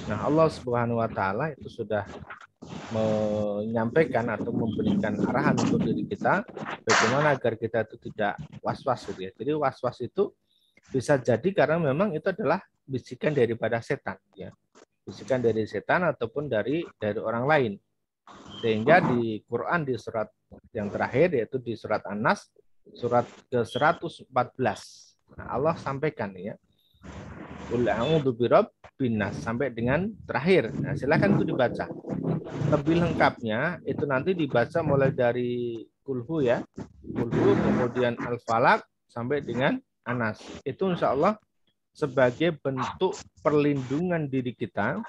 Nah, Allah Subhanahu wa taala itu sudah menyampaikan atau memberikan arahan untuk diri kita bagaimana agar kita itu tidak was-was gitu ya. Jadi was-was itu bisa jadi karena memang itu adalah bisikan daripada setan ya. Bisikan dari setan ataupun dari orang lain. Sehingga di Quran di surat yang terakhir yaitu di surat An-Nas surat ke-114. Nah, Allah sampaikan ya. Qul a'udzu birabbin nas sampai dengan terakhir. Nah, silakan itu dibaca. Lebih lengkapnya itu nanti dibaca mulai dari Kulhu ya. Kulhu kemudian Al-Falaq sampai dengan Anas. Itu insya Allah sebagai bentuk perlindungan diri kita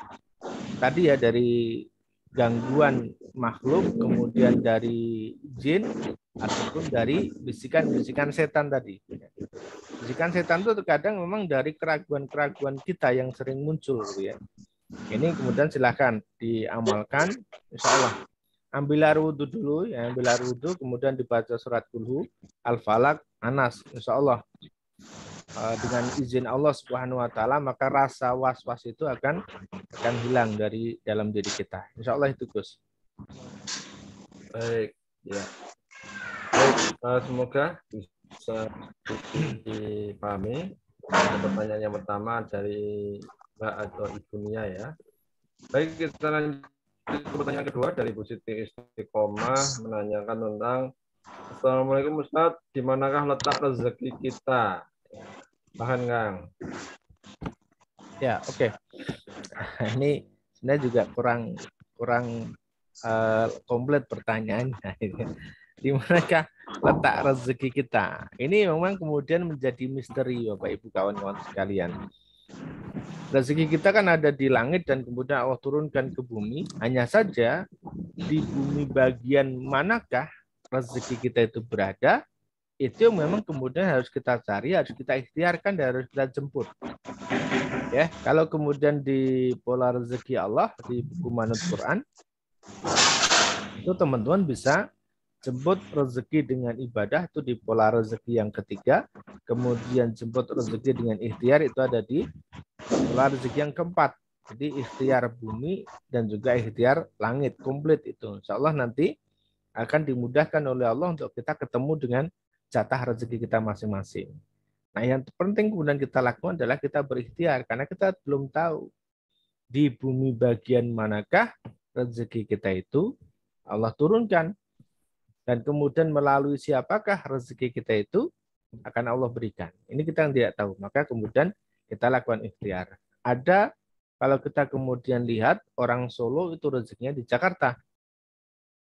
tadi ya dari gangguan makhluk, kemudian dari jin ataupun dari bisikan-bisikan setan tadi. Bisikan setan itu terkadang memang dari keraguan-keraguan kita yang sering muncul gitu ya. Ini kemudian silahkan diamalkan, insya Allah. Ambil air wudhu dulu, ya, ambil air wudhu, kemudian dibaca surat Kulhu, Al-Falaq, Anas, insya Allah. Dengan izin Allah Subhanahu Wa Taala maka rasa was-was itu akan hilang dari dalam diri kita. Insya Allah itu Gus. Baik, ya. Baik, semoga bisa dipahami. Pertanyaan yang pertama dari Mbak atau Ibu Nia ya. Baik, kita lanjut ke pertanyaan kedua dari Bu Siti Istiqomah menanyakan tentang Assalamualaikum Ustadz, di manakah letak rezeki kita? Bahan Kang. Ya, oke. Ini sebenarnya juga kurang komplit pertanyaannya. Di manakah letak rezeki kita? Ini memang kemudian menjadi misteri Bapak Ibu kawan-kawan sekalian. Rezeki kita kan ada di langit dan kemudian Allah turunkan ke bumi. Hanya saja di bumi bagian manakah rezeki kita itu berada, itu memang kemudian harus kita cari, harus kita ikhtiarkan dan harus kita jemput. Ya, kalau kemudian di pola rezeki Allah di buku Manut Quran, itu teman-teman bisa jemput rezeki dengan ibadah itu di pola rezeki yang ketiga, kemudian jemput rezeki dengan ikhtiar itu ada di pola rezeki yang keempat. Jadi ikhtiar bumi dan juga ikhtiar langit komplit itu. Insya Allah nanti akan dimudahkan oleh Allah untuk kita ketemu dengan jatah rezeki kita masing-masing. Nah, yang penting kemudian kita lakukan adalah kita berikhtiar karena kita belum tahu di bumi bagian manakah rezeki kita itu Allah turunkan dan kemudian melalui siapakah rezeki kita itu akan Allah berikan. Ini kita yang tidak tahu. Maka kemudian kita lakukan ikhtiar. Ada kalau kita kemudian lihat orang Solo itu rezekinya di Jakarta.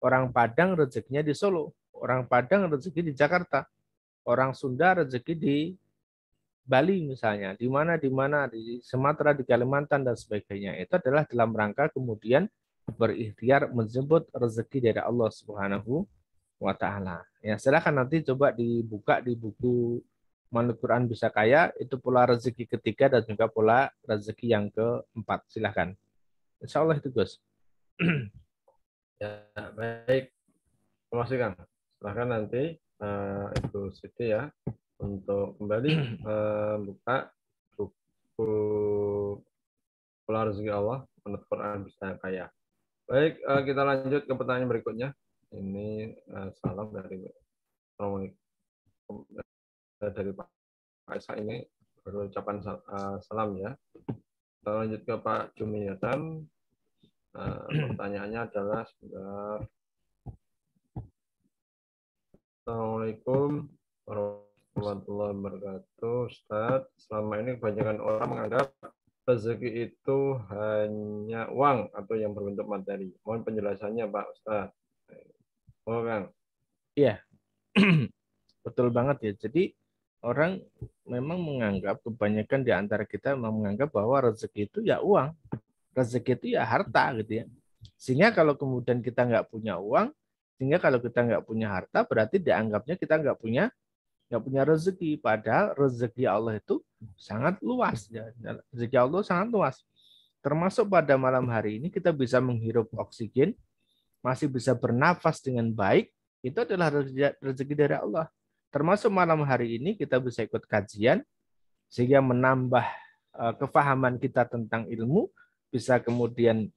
Orang Padang rezekinya di Solo. Orang Padang rezeki di Jakarta. Orang Sunda rezeki di Bali misalnya. Di mana di Sumatera, di Kalimantan dan sebagainya. Itu adalah dalam rangka kemudian berikhtiar menjemput rezeki dari Allah Subhanahu wa ta'ala. Ya, silakan nanti coba dibuka di buku Manut Quran Bisa Kaya, itu pola rezeki ketiga dan juga pola rezeki yang keempat. Silakan. Insya Allah itu Gus. Ya, baik. Terima kasih Kang. Silahkan nanti Ibu Siti ya untuk kembali buka buku pola rezeki Allah Manut Quran Bisa Kaya. Baik, kita lanjut ke pertanyaan berikutnya. Ini salam dari Pak Aisyah ini berucapan salam ya. Kita lanjut ke Pak Jumiatan. Pertanyaannya adalah Assalamualaikum warahmatullahi wabarakatuh. Ustadz, selama ini kebanyakan orang menganggap rezeki itu hanya uang atau yang berbentuk materi. Mohon penjelasannya Pak Ustadz. Oh Kang. Iya, betul banget ya. Jadi orang memang menganggap, kebanyakan di antara kita memang menganggap bahwa rezeki itu ya uang. Rezeki itu ya harta gitu ya. Sehingga kalau kemudian kita nggak punya uang, Sehingga kalau kita nggak punya harta, berarti dianggapnya kita nggak punya rezeki. Padahal rezeki Allah itu sangat luas. Ya. Rezeki Allah sangat luas. Termasuk pada malam hari ini kita bisa menghirup oksigen, masih bisa bernafas dengan baik, itu adalah rezeki dari Allah. Termasuk malam hari ini kita bisa ikut kajian, sehingga menambah kefahaman kita tentang ilmu, bisa kemudian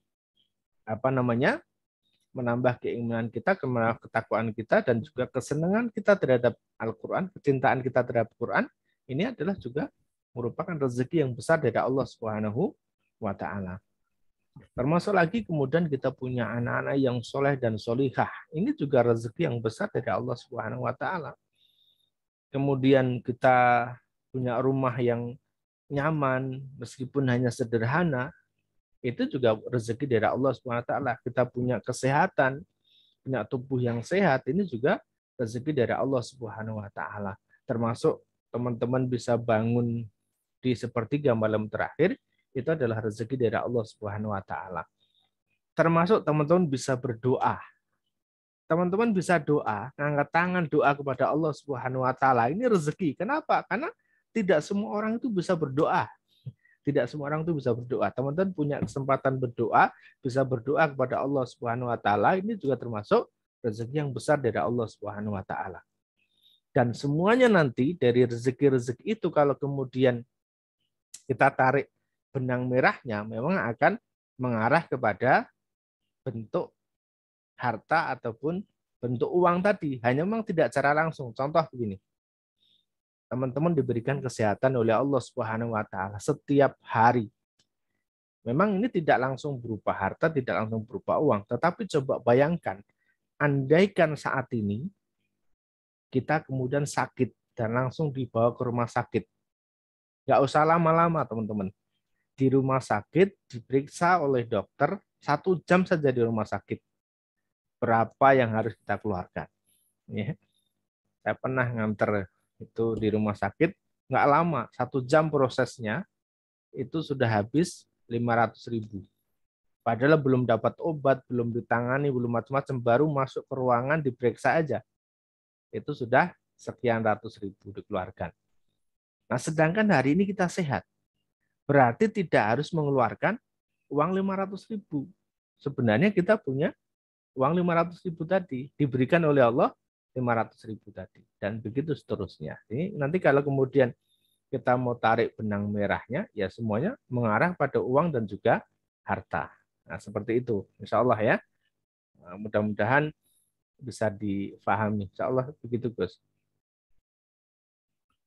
menambah keimanan kita, ketakwaan kita, dan juga kesenangan kita terhadap Al-Quran, kecintaan kita terhadap Al-Quran, ini adalah juga merupakan rezeki yang besar dari Allah Subhanahu wa Ta'ala. Termasuk lagi kemudian kita punya anak-anak yang soleh dan solihah. Ini juga rezeki yang besar dari Allah Subhanahu wa Ta'ala. Kemudian kita punya rumah yang nyaman, meskipun hanya sederhana, itu juga rezeki dari Allah SWT. Kita punya kesehatan, punya tubuh yang sehat, ini juga rezeki dari Allah Subhanahu wa Ta'ala. Termasuk teman-teman bisa bangun di sepertiga malam terakhir, itu adalah rezeki dari Allah Subhanahu wa Ta'ala. Termasuk teman-teman bisa berdoa. Teman-teman bisa doa, ngangkat tangan doa kepada Allah Subhanahu wa Ta'ala. Ini rezeki. Kenapa? Karena tidak semua orang itu bisa berdoa. Tidak semua orang itu bisa berdoa. Teman-teman punya kesempatan berdoa, bisa berdoa kepada Allah Subhanahu wa Ta'ala. Ini juga termasuk rezeki yang besar dari Allah Subhanahu wa Ta'ala. Dan semuanya nanti dari rezeki-rezeki itu, kalau kemudian kita tarik benang merahnya, memang akan mengarah kepada bentuk harta ataupun bentuk uang tadi. Hanya memang tidak secara langsung. Contoh begini. Teman-teman diberikan kesehatan oleh Allah Subhanahu wa Ta'ala setiap hari. Memang ini tidak langsung berupa harta, tidak langsung berupa uang, tetapi coba bayangkan, andaikan saat ini kita kemudian sakit dan langsung dibawa ke rumah sakit. Nggak usah lama-lama, teman-teman. Di rumah sakit diperiksa oleh dokter 1 jam saja di rumah sakit. Berapa yang harus kita keluarkan? Ya. Saya pernah nganter itu di rumah sakit, nggak lama, 1 jam prosesnya, itu sudah habis 500.000. Padahal belum dapat obat, belum ditangani, belum macam-macam, baru masuk ke ruangan diperiksa aja. Itu sudah sekian ratus ribu dikeluarkan. Nah, sedangkan hari ini kita sehat. Berarti tidak harus mengeluarkan uang 500.000. Sebenarnya kita punya uang 500.000 tadi, diberikan oleh Allah 500.000 tadi, dan begitu seterusnya. Ini nanti kalau kemudian kita mau tarik benang merahnya, ya semuanya mengarah pada uang dan juga harta. Nah, seperti itu, insya Allah ya. Nah, mudah-mudahan bisa difahami. Insya Allah begitu, Gus.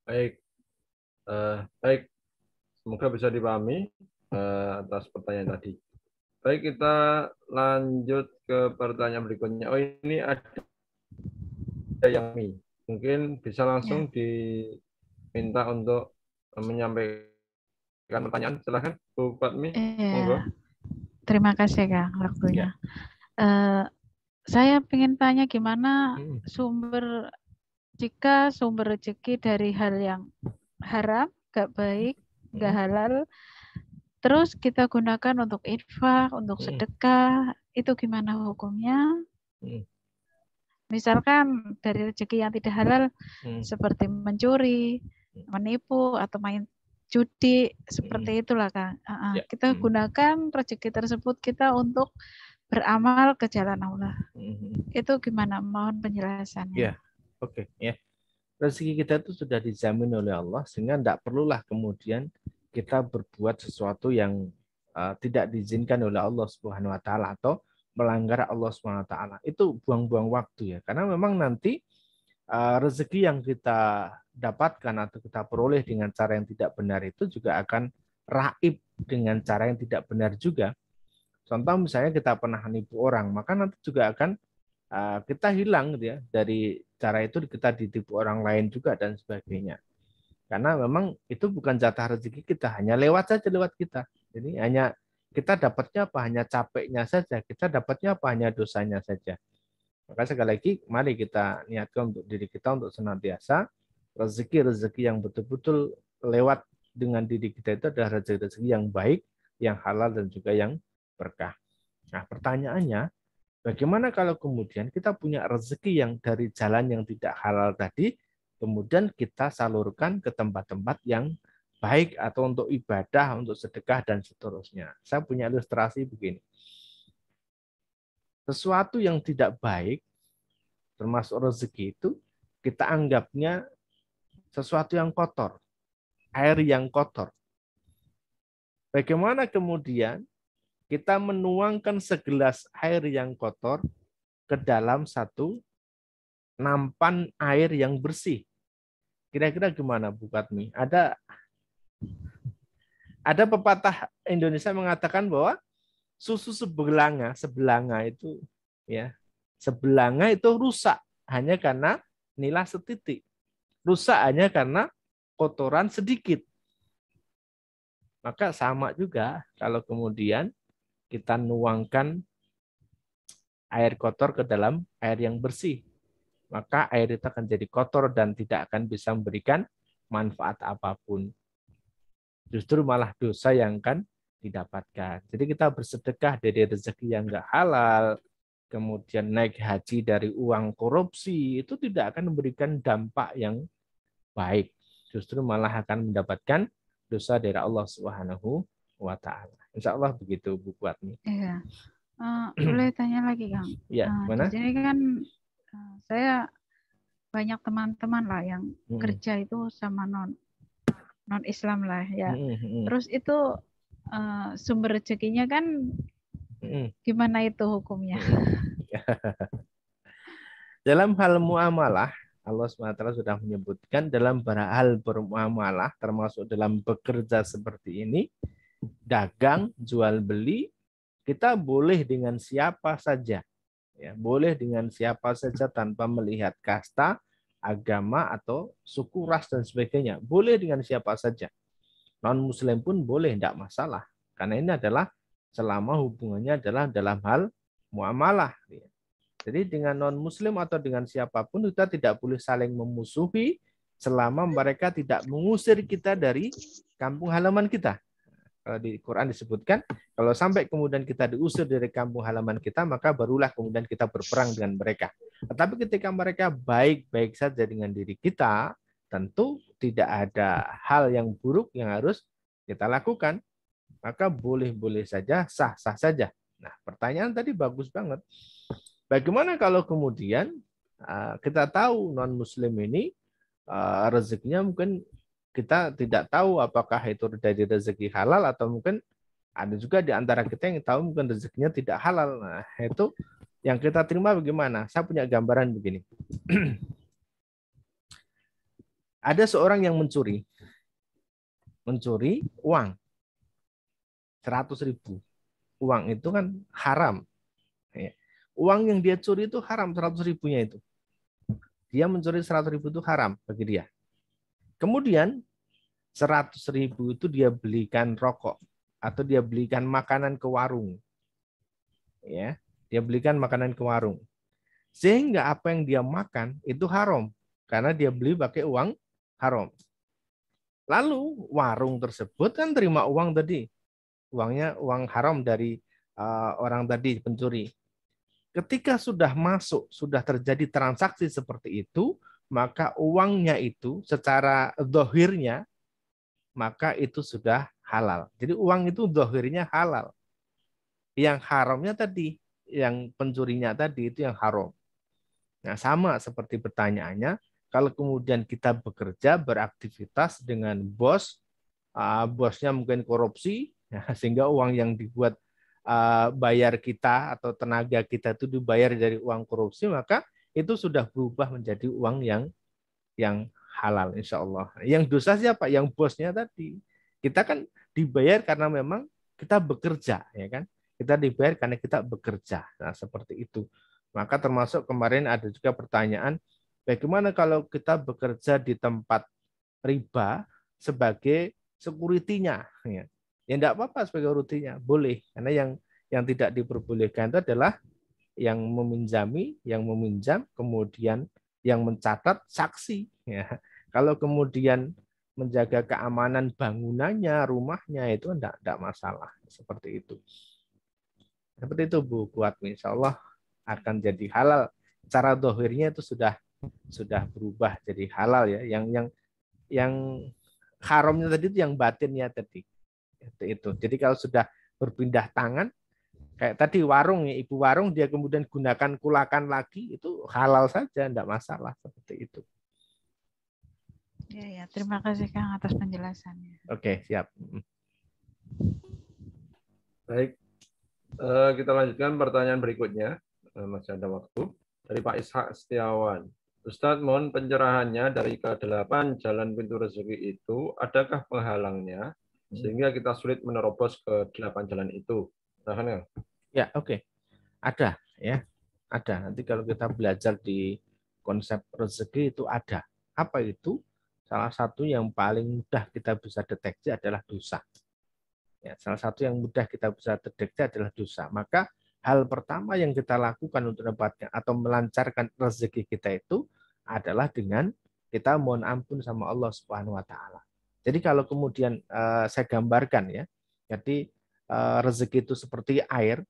Baik, baik. Semoga bisa dipahami atas pertanyaan tadi. Baik, kita lanjut ke pertanyaan berikutnya. Oh, ini ada yang mungkin bisa langsung diminta untuk menyampaikan pertanyaan. Silahkan, Bu Fatmi. Monggo. Terima kasih, Kang, waktunya. Saya ingin tanya gimana jika sumber rezeki dari hal yang haram, gak baik, gak halal, terus kita gunakan untuk infak, untuk sedekah, itu gimana hukumnya? Misalkan dari rezeki yang tidak halal, seperti mencuri, menipu, atau main judi, seperti itulah, Kang. Kita gunakan rezeki tersebut kita untuk beramal ke jalan Allah. Itu gimana? Mohon penjelasannya. Ya, oke. Ya. Rezeki kita itu sudah dijamin oleh Allah, sehingga tidak perlulah kemudian kita berbuat sesuatu yang tidak diizinkan oleh Allah Subhanahu wa Ta'ala atau melanggar Allah Subhanahu wa Ta'ala. Itu buang-buang waktu ya. Karena memang nanti rezeki yang kita dapatkan atau kita peroleh dengan cara yang tidak benar itu juga akan raib dengan cara yang tidak benar juga. Contoh misalnya kita pernah menipu orang, maka nanti juga akan kita hilang gitu ya, dari cara itu kita ditipu orang lain juga dan sebagainya. Karena memang itu bukan jatah rezeki kita, hanya lewat saja lewat kita. Jadi hanya kita dapatnya apa? Hanya capeknya saja. Kita dapatnya apa? Hanya dosanya saja. Maka sekali lagi, mari kita niatkan untuk diri kita untuk senantiasa rezeki-rezeki yang betul-betul lewat dengan diri kita itu adalah rezeki-rezeki yang baik, yang halal dan juga yang berkah. Nah, pertanyaannya, Bagaimana kalau kemudian kita punya rezeki yang dari jalan yang tidak halal tadi, kemudian kita salurkan ke tempat-tempat yang baik atau untuk ibadah, untuk sedekah, dan seterusnya. Saya punya ilustrasi begini. Sesuatu yang tidak baik, termasuk rezeki itu, kita anggapnya sesuatu yang kotor, air yang kotor. Bagaimana kemudian kita menuangkan segelas air yang kotor ke dalam satu nampan air yang bersih? Kira-kira gimana, Bu Katmi? Ada pepatah Indonesia mengatakan bahwa susu sebelanga itu ya, sebelanga itu rusak hanya karena nila setitik. Rusak hanya karena kotoran sedikit. Maka sama juga kalau kemudian kita nuangkan air kotor ke dalam air yang bersih, maka air itu akan jadi kotor dan tidak akan bisa memberikan manfaat apapun. Justru malah dosa yang akan didapatkan. Jadi kita bersedekah dari rezeki yang enggak halal, kemudian naik haji dari uang korupsi, itu tidak akan memberikan dampak yang baik. Justru malah akan mendapatkan dosa dari Allah Subhanahu wa taala. Insya Allah begitu, Bu Kuatmi. Iya. Boleh tanya lagi, Kang? Ya, mana? Di sini kan saya banyak teman-teman lah yang kerja itu sama non Islam lah ya. Terus itu sumber rezekinya kan gimana itu hukumnya? Dalam hal muamalah, Allah SWT sudah menyebutkan dalam hal bermuamalah, termasuk dalam bekerja seperti ini, dagang, jual beli, kita boleh dengan siapa saja. Ya, boleh dengan siapa saja tanpa melihat kasta, agama, atau suku, ras, dan sebagainya. Boleh dengan siapa saja. Non-Muslim pun boleh, tidak masalah. Karena ini adalah selama hubungannya adalah dalam hal muamalah. Jadi dengan non-Muslim atau dengan siapapun kita tidak boleh saling memusuhi selama mereka tidak mengusir kita dari kampung halaman kita. Kalau di Quran disebutkan, kalau sampai kemudian kita diusir dari kampung halaman kita, maka barulah kemudian kita berperang dengan mereka. Tetapi ketika mereka baik-baik saja dengan diri kita, tentu tidak ada hal yang buruk yang harus kita lakukan. Maka boleh-boleh saja, sah-sah saja. Nah, pertanyaan tadi bagus banget. Bagaimana kalau kemudian kita tahu non-Muslim ini rezekinya mungkin kita tidak tahu apakah itu dari rezeki halal atau mungkin ada juga di antara kita yang tahu mungkin rezekinya tidak halal. Nah, itu yang kita terima bagaimana? Saya punya gambaran begini. Ada seorang yang mencuri uang 100.000. Uang itu kan haram. Uang yang dia curi itu haram, 100.000-nya itu. Dia mencuri 100.000 itu haram bagi dia. Kemudian 100.000 itu dia belikan rokok atau dia belikan makanan ke warung. Ya, dia belikan makanan ke warung. Sehingga apa yang dia makan itu haram karena dia beli pakai uang haram. Lalu warung tersebut kan terima uang tadi. Uangnya uang haram dari orang tadi pencuri. Ketika sudah masuk, sudah terjadi transaksi seperti itu, maka uangnya itu secara zahirnya maka itu sudah halal. Jadi uang itu zahirnya halal. Yang haramnya tadi, yang pencurinya tadi itu yang haram. Nah, sama seperti pertanyaannya, kalau kemudian kita bekerja, beraktivitas dengan bosnya mungkin korupsi, sehingga uang yang dibuat bayar kita atau tenaga kita itu dibayar dari uang korupsi, maka itu sudah berubah menjadi uang yang halal, insya Allah. Yang dosa siapa? Yang bosnya tadi. Kita kan dibayar karena memang kita bekerja, ya kan? Kita dibayar karena kita bekerja. Nah, seperti itu. Maka termasuk kemarin ada juga pertanyaan, bagaimana kalau kita bekerja di tempat riba sebagai security-nya? Ya. Ya enggak apa-apa sebagai rutinya, boleh. Karena yang tidak diperbolehkan itu adalah yang meminjami, yang meminjam, kemudian yang mencatat saksi. Ya. Kalau kemudian menjaga keamanan bangunannya, rumahnya itu enggak masalah. Seperti itu. Seperti itu Bu Kuatmi. Insya Allah akan jadi halal. Cara dohirnya itu sudah berubah jadi halal ya. Yang haramnya tadi itu yang batinnya tadi. Itu. Jadi kalau sudah berpindah tangan, kayak tadi warung ya, ibu warung dia kemudian gunakan kulakan lagi, itu halal saja, enggak masalah seperti itu. Ya, terima kasih Kang atas penjelasannya. Oke, siap. Baik, kita lanjutkan pertanyaan berikutnya. Masih ada waktu. Dari Pak Ishak Setiawan. Ustadz, mohon pencerahannya dari ke-8 jalan pintu rezeki itu, adakah penghalangnya sehingga kita sulit menerobos ke 8 jalan itu? Silahkan, ya, oke. Ada ya. Ada. Nanti kalau kita belajar di konsep rezeki itu ada. Apa itu? Salah satu yang paling mudah kita bisa deteksi adalah dosa. Ya, salah satu yang mudah kita bisa deteksi adalah dosa. Maka hal pertama yang kita lakukan untuk mendapatkan atau melancarkan rezeki kita itu adalah dengan kita mohon ampun sama Allah Subhanahu wa taala. Jadi kalau kemudian saya gambarkan ya. Jadi rezeki itu seperti air.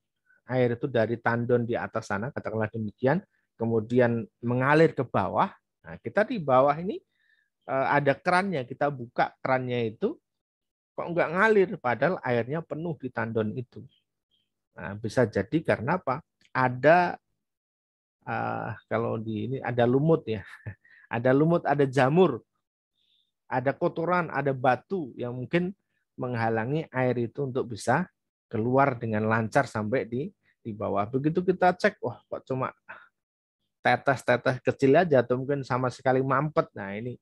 Air itu dari tandon di atas sana, katakanlah demikian, kemudian mengalir ke bawah. Nah, kita di bawah ini ada kerannya, kita buka kerannya itu, kok nggak ngalir, padahal airnya penuh di tandon itu. Nah, bisa jadi karena apa? Ada kalau di ini ada lumut ya, ada lumut, ada jamur, ada kotoran, ada batu yang mungkin menghalangi air itu untuk bisa keluar dengan lancar sampai di bawah. Begitu kita cek, wah kok cuma tetes-tetes kecil aja atau mungkin sama sekali mampet. Nah ini.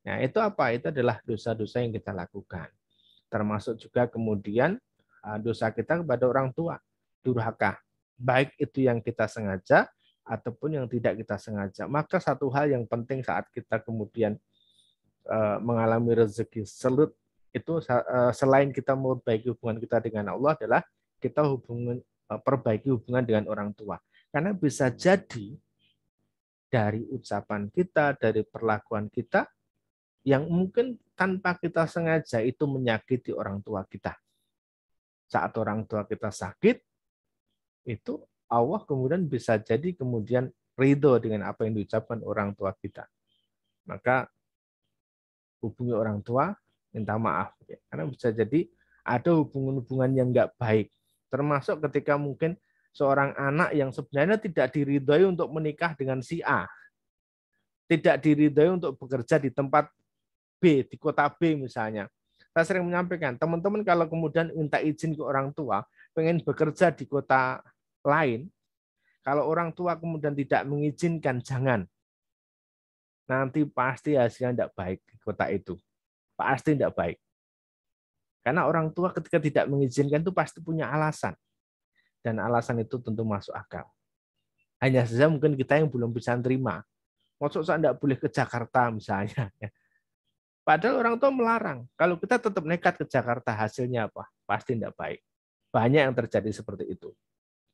Nah, itu apa? Itu adalah dosa-dosa yang kita lakukan. Termasuk juga kemudian dosa kita kepada orang tua, durhaka. Baik itu yang kita sengaja ataupun yang tidak kita sengaja. Maka satu hal yang penting saat kita kemudian mengalami rezeki selut, itu selain kita memperbaiki hubungan kita dengan Allah adalah kita perbaiki hubungan dengan orang tua. Karena bisa jadi dari ucapan kita, dari perlakuan kita, yang mungkin tanpa kita sengaja itu menyakiti orang tua kita. Saat orang tua kita sakit, itu Allah kemudian bisa jadi kemudian ridho dengan apa yang diucapkan orang tua kita. Maka hubungi orang tua, minta maaf. Karena bisa jadi ada hubungan-hubungan yang nggak baik. Termasuk ketika mungkin seorang anak yang sebenarnya tidak diridhoi untuk menikah dengan si A. Tidak diridhoi untuk bekerja di tempat B, di kota B misalnya. Saya sering menyampaikan, teman-teman kalau kemudian minta izin ke orang tua, pengen bekerja di kota lain, kalau orang tua kemudian tidak mengizinkan, jangan. Nanti pasti hasilnya tidak baik di kota itu. Pasti tidak baik. Karena orang tua ketika tidak mengizinkan itu pasti punya alasan. Dan alasan itu tentu masuk akal. Hanya saja mungkin kita yang belum bisa terima. Maksud saya tidak boleh ke Jakarta misalnya. Padahal orang tua melarang. Kalau kita tetap nekat ke Jakarta, hasilnya apa? Pasti tidak baik. Banyak yang terjadi seperti itu.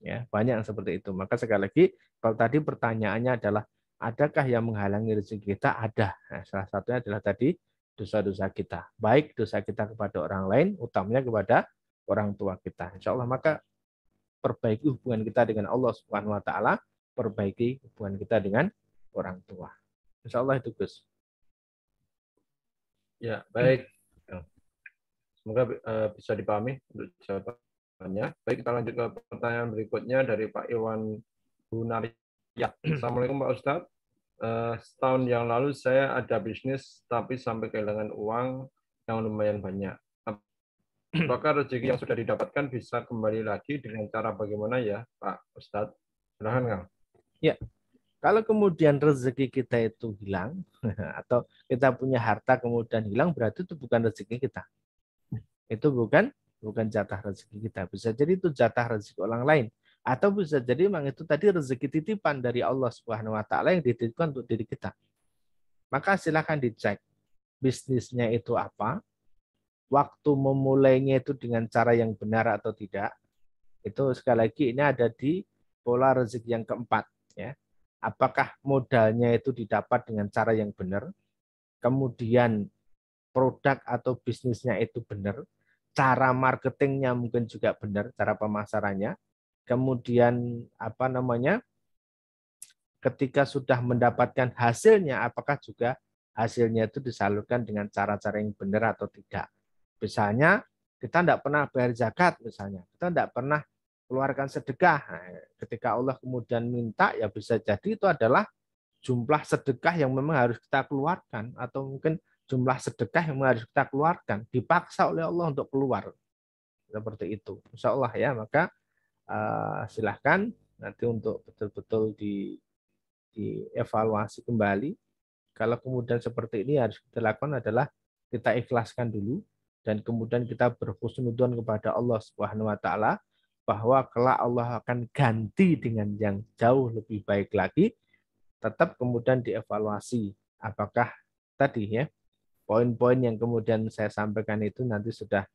Ya, banyak yang seperti itu. Maka sekali lagi, kalau tadi pertanyaannya adalah, adakah yang menghalangi rezeki kita? Ada. Nah, salah satunya adalah tadi dosa-dosa kita. Baik dosa kita kepada orang lain, utamanya kepada orang tua kita. Insya Allah, maka perbaiki hubungan kita dengan Allah Subhanahu Wa Taala, perbaiki hubungan kita dengan orang tua. Insya Allah itu, Gus. Ya, baik. Semoga bisa dipahami untuk jawabannya. Baik, kita lanjut ke pertanyaan berikutnya dari Pak Iwan Gunaria. Assalamualaikum Pak Ustadz. Setahun yang lalu saya ada bisnis, tapi sampai kehilangan uang yang lumayan banyak. Apakah rezeki yang sudah didapatkan bisa kembali lagi dengan cara bagaimana ya Pak Ustadz? Silahkan, Kang. Ya. Kalau kemudian rezeki kita itu hilang, atau kita punya harta kemudian hilang, berarti itu bukan rezeki kita. Itu bukan jatah rezeki kita. Bisa jadi itu jatah rezeki orang lain. Atau bisa jadi memang itu tadi rezeki titipan dari Allah Subhanahu Wa Taala yang dititipkan untuk diri kita. Maka silakan dicek bisnisnya itu apa, waktu memulainya itu dengan cara yang benar atau tidak. Itu sekali lagi ini ada di pola rezeki yang keempat, ya. Apakah modalnya itu didapat dengan cara yang benar, kemudian produk atau bisnisnya itu benar, cara marketingnya mungkin juga benar, cara pemasarannya, kemudian ketika sudah mendapatkan hasilnya, apakah juga hasilnya itu disalurkan dengan cara-cara yang benar atau tidak. Misalnya, kita tidak pernah bayar zakat, misalnya. Kita tidak pernah keluarkan sedekah. Nah, ketika Allah kemudian minta, ya bisa jadi itu adalah jumlah sedekah yang memang harus kita keluarkan. Atau mungkin jumlah sedekah yang memang harus kita keluarkan. Dipaksa oleh Allah untuk keluar. Seperti itu. Insya Allah ya, maka silahkan nanti untuk betul-betul dievaluasi kembali. Kalau kemudian seperti ini harus kita lakukan adalah kita ikhlaskan dulu dan kemudian kita berhusnudzon kepada Allah Subhanahu wa taala bahwa kelak Allah akan ganti dengan yang jauh lebih baik lagi. Tetap kemudian dievaluasi apakah tadi ya poin-poin yang kemudian saya sampaikan itu nanti sudah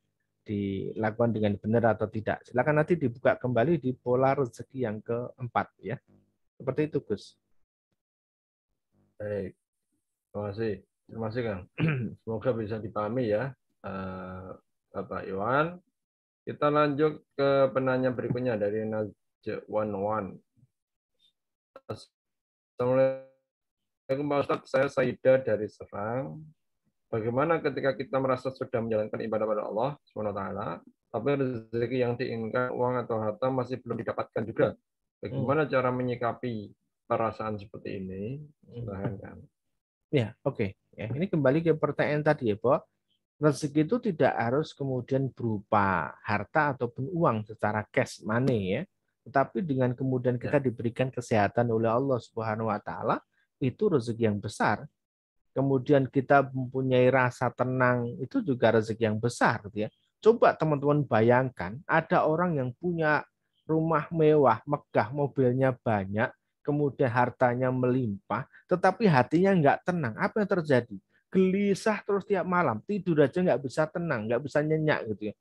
dilakukan dengan benar atau tidak. Silakan nanti dibuka kembali di pola rezeki yang keempat ya. Seperti itu, Gus. Baik. Terima kasih Kang. Semoga bisa dipahami ya Bapak Iwan. Kita lanjut ke penanya berikutnya dari Najwan. Assalamualaikum Pak Ustadz, saya Saida dari Serang. Bagaimana ketika kita merasa sudah menjalankan ibadah pada Allah SWT, tapi rezeki yang diinginkan, uang atau harta masih belum didapatkan juga? Bagaimana cara menyikapi perasaan seperti ini? Silahkan Kang. Ya, oke. Ya, ini kembali ke pertanyaan tadi ya, Pak. Rezeki itu tidak harus kemudian berupa harta ataupun uang secara cash money ya. Tetapi dengan kemudian kita diberikan kesehatan oleh Allah Subhanahu wa taala, itu rezeki yang besar. Kemudian kita mempunyai rasa tenang, itu juga rezeki yang besar gitu ya. Coba teman-teman bayangkan, ada orang yang punya rumah mewah, megah, mobilnya banyak, kemudian hartanya melimpah, tetapi hatinya nggak tenang. Apa yang terjadi? Gelisah terus tiap malam, tidur aja nggak bisa tenang, nggak bisa nyenyak gitu ya.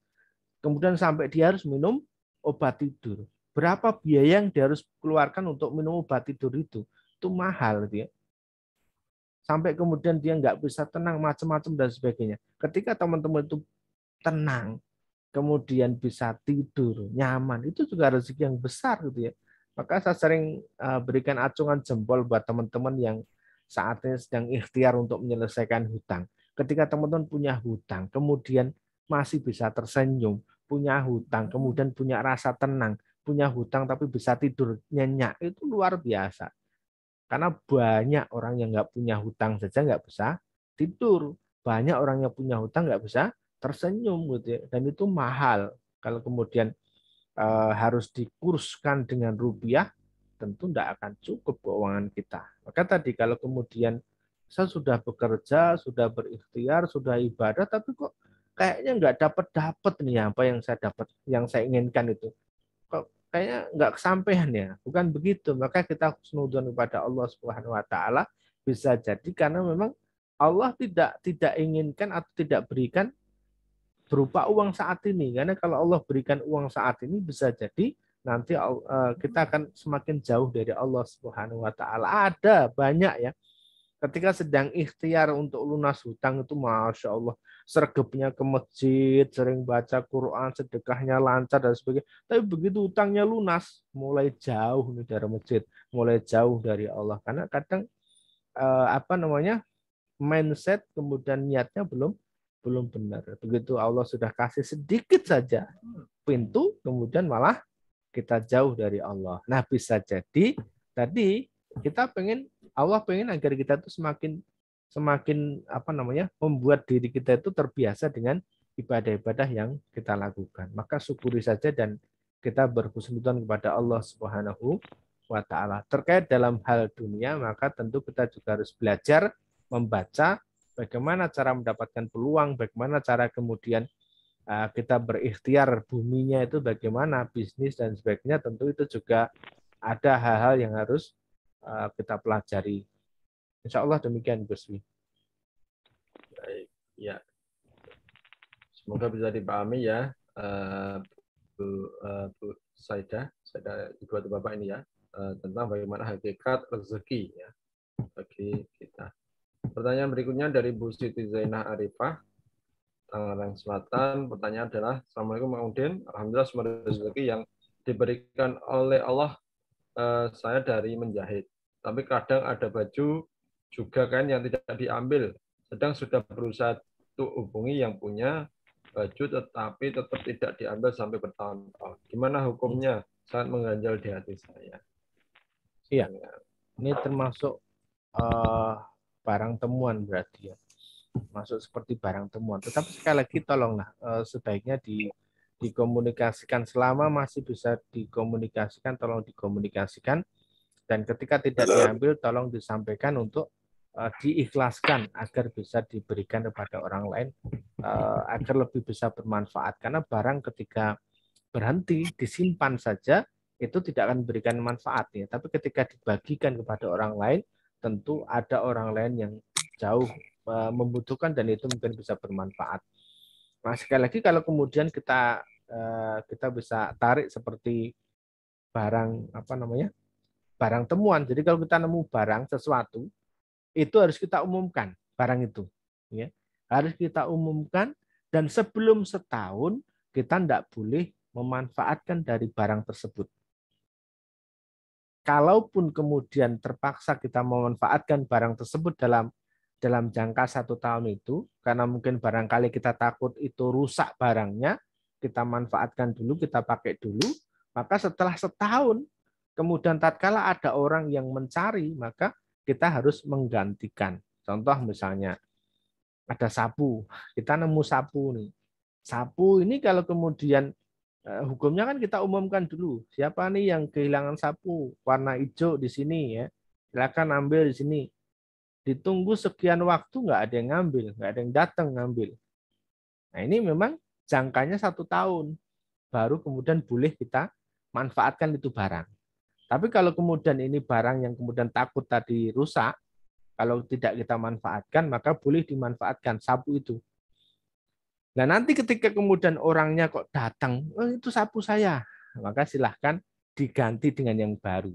Kemudian sampai dia harus minum obat tidur. Berapa biaya yang dia harus keluarkan untuk minum obat tidur itu? Itu mahal gitu ya. Sampai kemudian dia nggak bisa tenang, macam-macam dan sebagainya. Ketika teman-teman itu tenang, kemudian bisa tidur, nyaman, itu juga rezeki yang besar gitu ya. Maka saya sering berikan acungan jempol buat teman-teman yang saat ini sedang ikhtiar untuk menyelesaikan hutang. Ketika teman-teman punya hutang, kemudian masih bisa tersenyum, punya hutang, kemudian punya rasa tenang, punya hutang tapi bisa tidur nyenyak, itu luar biasa. Karena banyak orang yang nggak punya hutang saja nggak bisa tidur. Banyak orang yang punya hutang nggak bisa tersenyum gitu ya. Dan itu mahal. Kalau kemudian harus dikurskan dengan rupiah, tentu tidak akan cukup keuangan kita. Maka tadi kalau kemudian saya sudah bekerja, sudah berikhtiar, sudah ibadah, tapi kok kayaknya nggak dapat nih apa yang saya dapat, yang saya inginkan itu. Kayaknya nggak kesampaian ya, bukan begitu. Maka kita husnudzon kepada Allah Subhanahu wa taala, bisa jadi karena memang Allah tidak inginkan atau tidak berikan berupa uang saat ini. Karena kalau Allah berikan uang saat ini, bisa jadi nanti kita akan semakin jauh dari Allah Subhanahu wa taala. Ada banyak ya. Ketika sedang ikhtiar untuk lunas hutang itu Masya Allah, sergebnya ke masjid, sering baca Quran, sedekahnya lancar dan sebagainya. Tapi begitu hutangnya lunas, mulai jauh nih dari masjid, mulai jauh dari Allah. Karena kadang mindset kemudian niatnya belum benar. Begitu Allah sudah kasih sedikit saja pintu, kemudian malah kita jauh dari Allah. Nah, bisa jadi tadi kita Allah pengen agar kita itu semakin membuat diri kita itu terbiasa dengan ibadah-ibadah yang kita lakukan. Maka syukuri saja dan kita berhusnudzon kepada Allah Subhanahu wa taala. Terkait dalam hal dunia, maka tentu kita juga harus belajar membaca bagaimana cara mendapatkan peluang, bagaimana cara kemudian kita berikhtiar buminya itu bagaimana, bisnis dan sebagainya. Tentu itu juga ada hal-hal yang harus kita pelajari. Insya Allah demikian, Gus Wi. Baik, ya. Semoga bisa dipahami ya, Bu Saida, ibu atau bapak ini ya, tentang bagaimana hakikat rezeki ya bagi kita. Pertanyaan berikutnya dari Bu Siti Zainah Arifah, Tangerang Selatan. Pertanyaan adalah, Assalamualaikum Bang Udin. Alhamdulillah semua rezeki yang diberikan oleh Allah saya dari menjahit. Tapi kadang ada baju juga kan yang tidak diambil. Sedang sudah berusaha untuk hubungi yang punya baju tetapi tetap tidak diambil sampai bertahun-tahun. Gimana hukumnya? Sangat mengganjal di hati saya. Iya. Ini termasuk barang temuan berarti ya. Masuk seperti barang temuan. Tetapi sekali lagi tolonglah sebaiknya dikomunikasikan selama masih bisa dikomunikasikan, tolong dikomunikasikan, dan ketika tidak diambil tolong disampaikan untuk diikhlaskan agar bisa diberikan kepada orang lain agar lebih bisa bermanfaat, karena barang ketika berhenti disimpan saja itu tidak akan memberikan manfaat ya, tapi ketika dibagikan kepada orang lain tentu ada orang lain yang jauh membutuhkan dan itu mungkin bisa bermanfaat. Nah, sekali lagi kalau kemudian kita bisa tarik seperti barang barang temuan. Jadi kalau kita nemu barang sesuatu itu harus kita umumkan barang itu, ya harus kita umumkan, dan sebelum setahun kita tidak boleh memanfaatkan dari barang tersebut. Kalaupun kemudian terpaksa kita memanfaatkan barang tersebut dalam jangka 1 tahun itu, karena mungkin barangkali kita takut itu rusak barangnya, kita manfaatkan dulu, kita pakai dulu, maka setelah setahun, kemudian tatkala ada orang yang mencari, maka kita harus menggantikan. Contoh misalnya, ada sapu, kita nemu sapu nih. Sapu ini kalau kemudian hukumnya kan kita umumkan dulu, siapa nih yang kehilangan sapu warna hijau di sini ya, silakan ambil di sini. Ditunggu sekian waktu nggak ada yang ngambil, nggak ada yang datang ngambil. Nah ini memang jangkanya 1 tahun, baru kemudian boleh kita manfaatkan itu barang. Tapi kalau kemudian ini barang yang kemudian takut tadi rusak, kalau tidak kita manfaatkan, maka boleh dimanfaatkan sapu itu. Nah nanti ketika kemudian orangnya kok datang, oh, itu sapu saya, maka silahkan diganti dengan yang baru.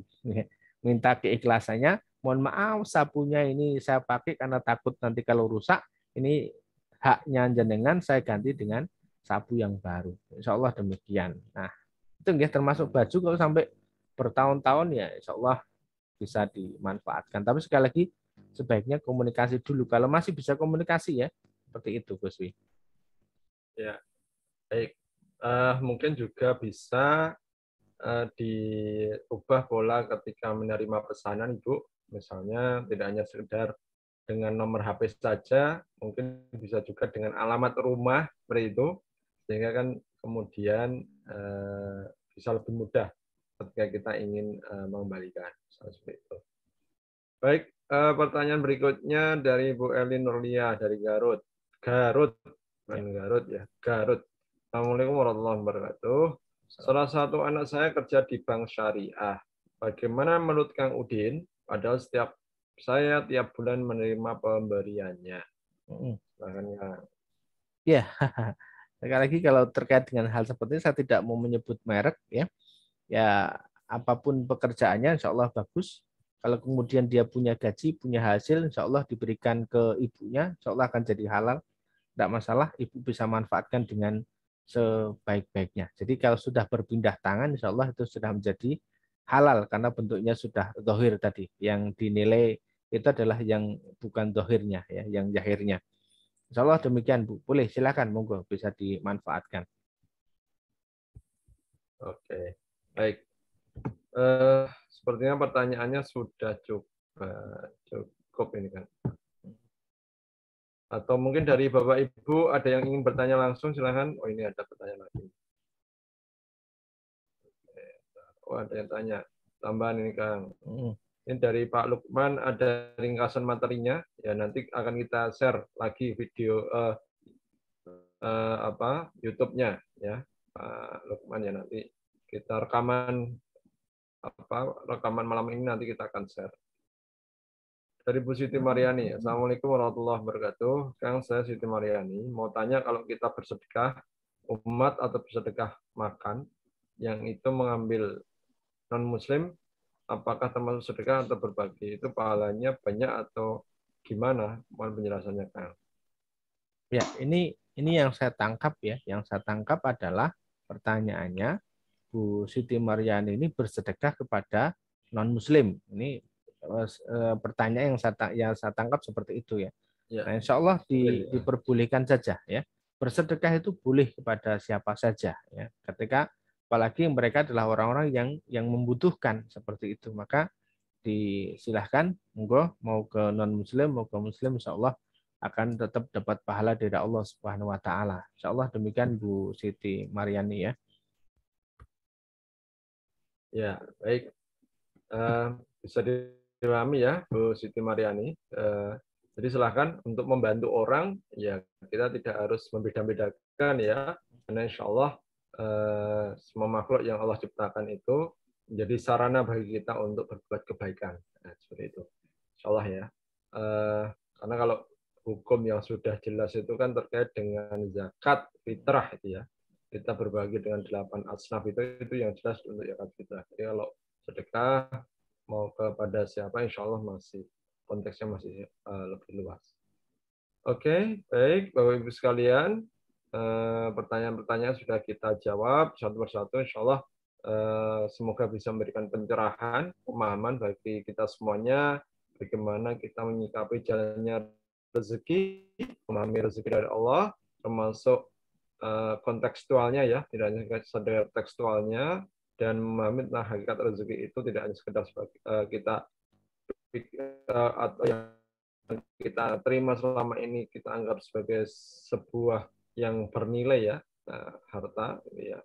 Minta keikhlasannya, mohon maaf sapunya ini saya pakai karena takut nanti kalau rusak, ini haknya jenengan, saya ganti dengan sapu yang baru. Insya Allah demikian. Nah itu ya termasuk baju kalau sampai bertahun-tahun ya insya Allah bisa dimanfaatkan. Tapi sekali lagi sebaiknya komunikasi dulu. Kalau masih bisa komunikasi ya seperti itu, Gus Wi. Ya, baik. Mungkin juga bisa diubah pola ketika menerima pesanan, Ibu. Misalnya tidak hanya sekedar dengan nomor HP saja, mungkin bisa juga dengan alamat rumah seperti itu, sehingga kan kemudian bisa lebih mudah ketika kita ingin mengembalikan. Seperti itu. Baik, pertanyaan berikutnya dari Bu Elin Nurlia dari Garut. Garut. Assalamualaikum warahmatullahi wabarakatuh. Salah satu anak saya kerja di bank syariah. Bagaimana menurut Kang Udin? Padahal saya tiap bulan menerima pemberiannya. Ya, sekali lagi kalau terkait dengan hal seperti ini saya tidak mau menyebut merek ya. Ya apapun pekerjaannya insya Allah bagus. Kalau kemudian dia punya gaji, punya hasil, insya Allah diberikan ke ibunya, insya Allah akan jadi halal. Tidak masalah, ibu bisa manfaatkan dengan sebaik-baiknya. Jadi kalau sudah berpindah tangan, insya Allah itu sudah menjadi halal karena bentuknya sudah zahir tadi. Yang dinilai itu adalah yang bukan zahirnya, ya, yang zahirnya. Insya Allah demikian, Bu. Boleh, silakan, monggo bisa dimanfaatkan. Oke, baik. Sepertinya pertanyaannya sudah cukup ini kan. Atau mungkin dari Bapak Ibu ada yang ingin bertanya langsung, silakan. Oh ini ada pertanyaan lagi. Oh ada yang tanya. Tambahan ini Kang. Ini dari Pak Lukman ada ringkasan materinya. Ya nanti akan kita share lagi video YouTube-nya ya Pak Lukman ya, nanti kita rekaman malam ini nanti kita akan share. Dari Bu Siti Mariani, Assalamualaikum warahmatullahi wabarakatuh. Kang, saya Siti Mariani, mau tanya kalau kita bersedekah umat atau bersedekah makan, yang itu mengambil non-muslim, apakah termasuk sedekah atau berbagi? Itu pahalanya banyak atau gimana? Mohon penjelasannya, Kang. Ya, ini yang saya tangkap ya. Yang saya tangkap adalah pertanyaannya, Bu Siti Mariani ini bersedekah kepada non-muslim. Ini pertanyaan yang saya tangkap seperti itu ya. Ya. Nah, insya Allah diperbolehkan saja ya. Bersedekah itu boleh kepada siapa saja ya. Ketika apalagi mereka adalah orang-orang yang membutuhkan seperti itu, maka disilahkan monggo mau ke non muslim mau ke muslim, insya Allah akan tetap dapat pahala dari Allah Subhanahu wa taala. Insya Allah demikian Bu Siti Mariani ya. Ya, baik. Bisa dipahami ya Bu Siti Mariani. Jadi silahkan untuk membantu orang, ya kita tidak harus membeda-bedakan ya, karena insya Allah semua makhluk yang Allah ciptakan itu menjadi sarana bagi kita untuk berbuat kebaikan. Nah, seperti itu, insya Allah ya. Karena kalau hukum yang sudah jelas itu kan terkait dengan zakat fitrah itu ya. Kita berbagi dengan 8 asnaf itu yang jelas untuk zakat fitrah. Jadi kalau sedekah mau kepada siapa, insya Allah masih konteksnya masih lebih luas. Oke, baik Bapak Ibu sekalian, pertanyaan-pertanyaan sudah kita jawab satu persatu. Insya Allah semoga bisa memberikan pencerahan, pemahaman bagi kita semuanya bagaimana kita menyikapi jalannya rezeki, memahami rezeki dari Allah, termasuk kontekstualnya ya, tidak hanya sekedar tekstualnya, dan memahami tentang hakikat rezeki itu tidak hanya sekedar sebagai kita atau yang kita terima selama ini kita anggap sebagai sebuah yang bernilai ya, harta ya,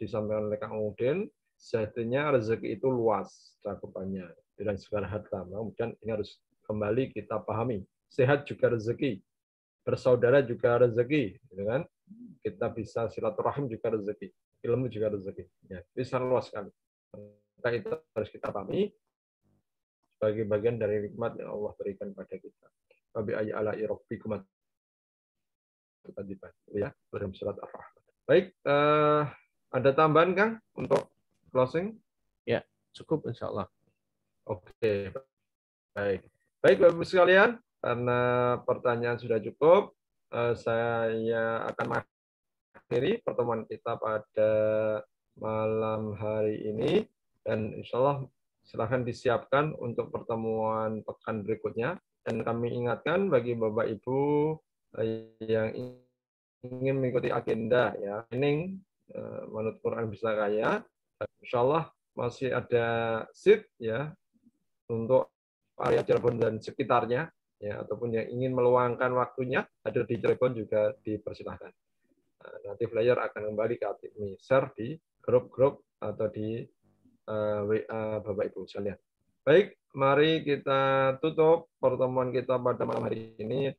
disampaikan oleh Kang Udin, sejatinya rezeki itu luas cakupannya dan segala harta. Kemudian ini harus kembali kita pahami, sehat juga rezeki, bersaudara juga rezeki, gitu kan? Kita bisa silaturahim juga rezeki, ilmu juga rezeki. Ya, bisa luas sekali. Maka itu harus kita pahami sebagai bagian dari nikmat yang Allah berikan pada kita. Wabi ayyi ala'i rabbikum ya, dalam surat Ar-Rahman. Baik, ada tambahan Kang untuk closing? Ya, cukup insya Allah. Oke, baik. Baik Bapak-Ibu sekalian, karena pertanyaan sudah cukup, saya akan mengakhiri pertemuan kita pada malam hari ini, dan insya Allah silahkan disiapkan untuk pertemuan pekan berikutnya. Dan kami ingatkan bagi Bapak Ibu yang ingin mengikuti agenda ya, training menurut Quran Bisa Kaya, insya Allah masih ada seat ya untuk area Cirebon dan sekitarnya ya, ataupun yang ingin meluangkan waktunya hadir di Cirebon juga dipersilahkan. Nanti flyer akan kembali ke admin, share di grup-grup atau di WA Bapak Ibu sekalian. Baik, mari kita tutup pertemuan kita pada malam hari ini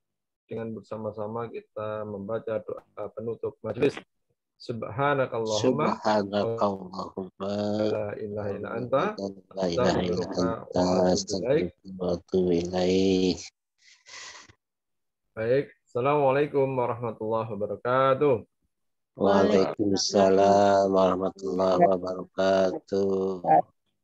dengan bersama-sama kita membaca doa penutup majelis. Subhanakallahumma la ilaha illa anta astaghfiruka wa atubu ilaik. Baik, assalamualaikum warahmatullahi wabarakatuh. Waalaikumsalam warahmatullahi wabarakatuh.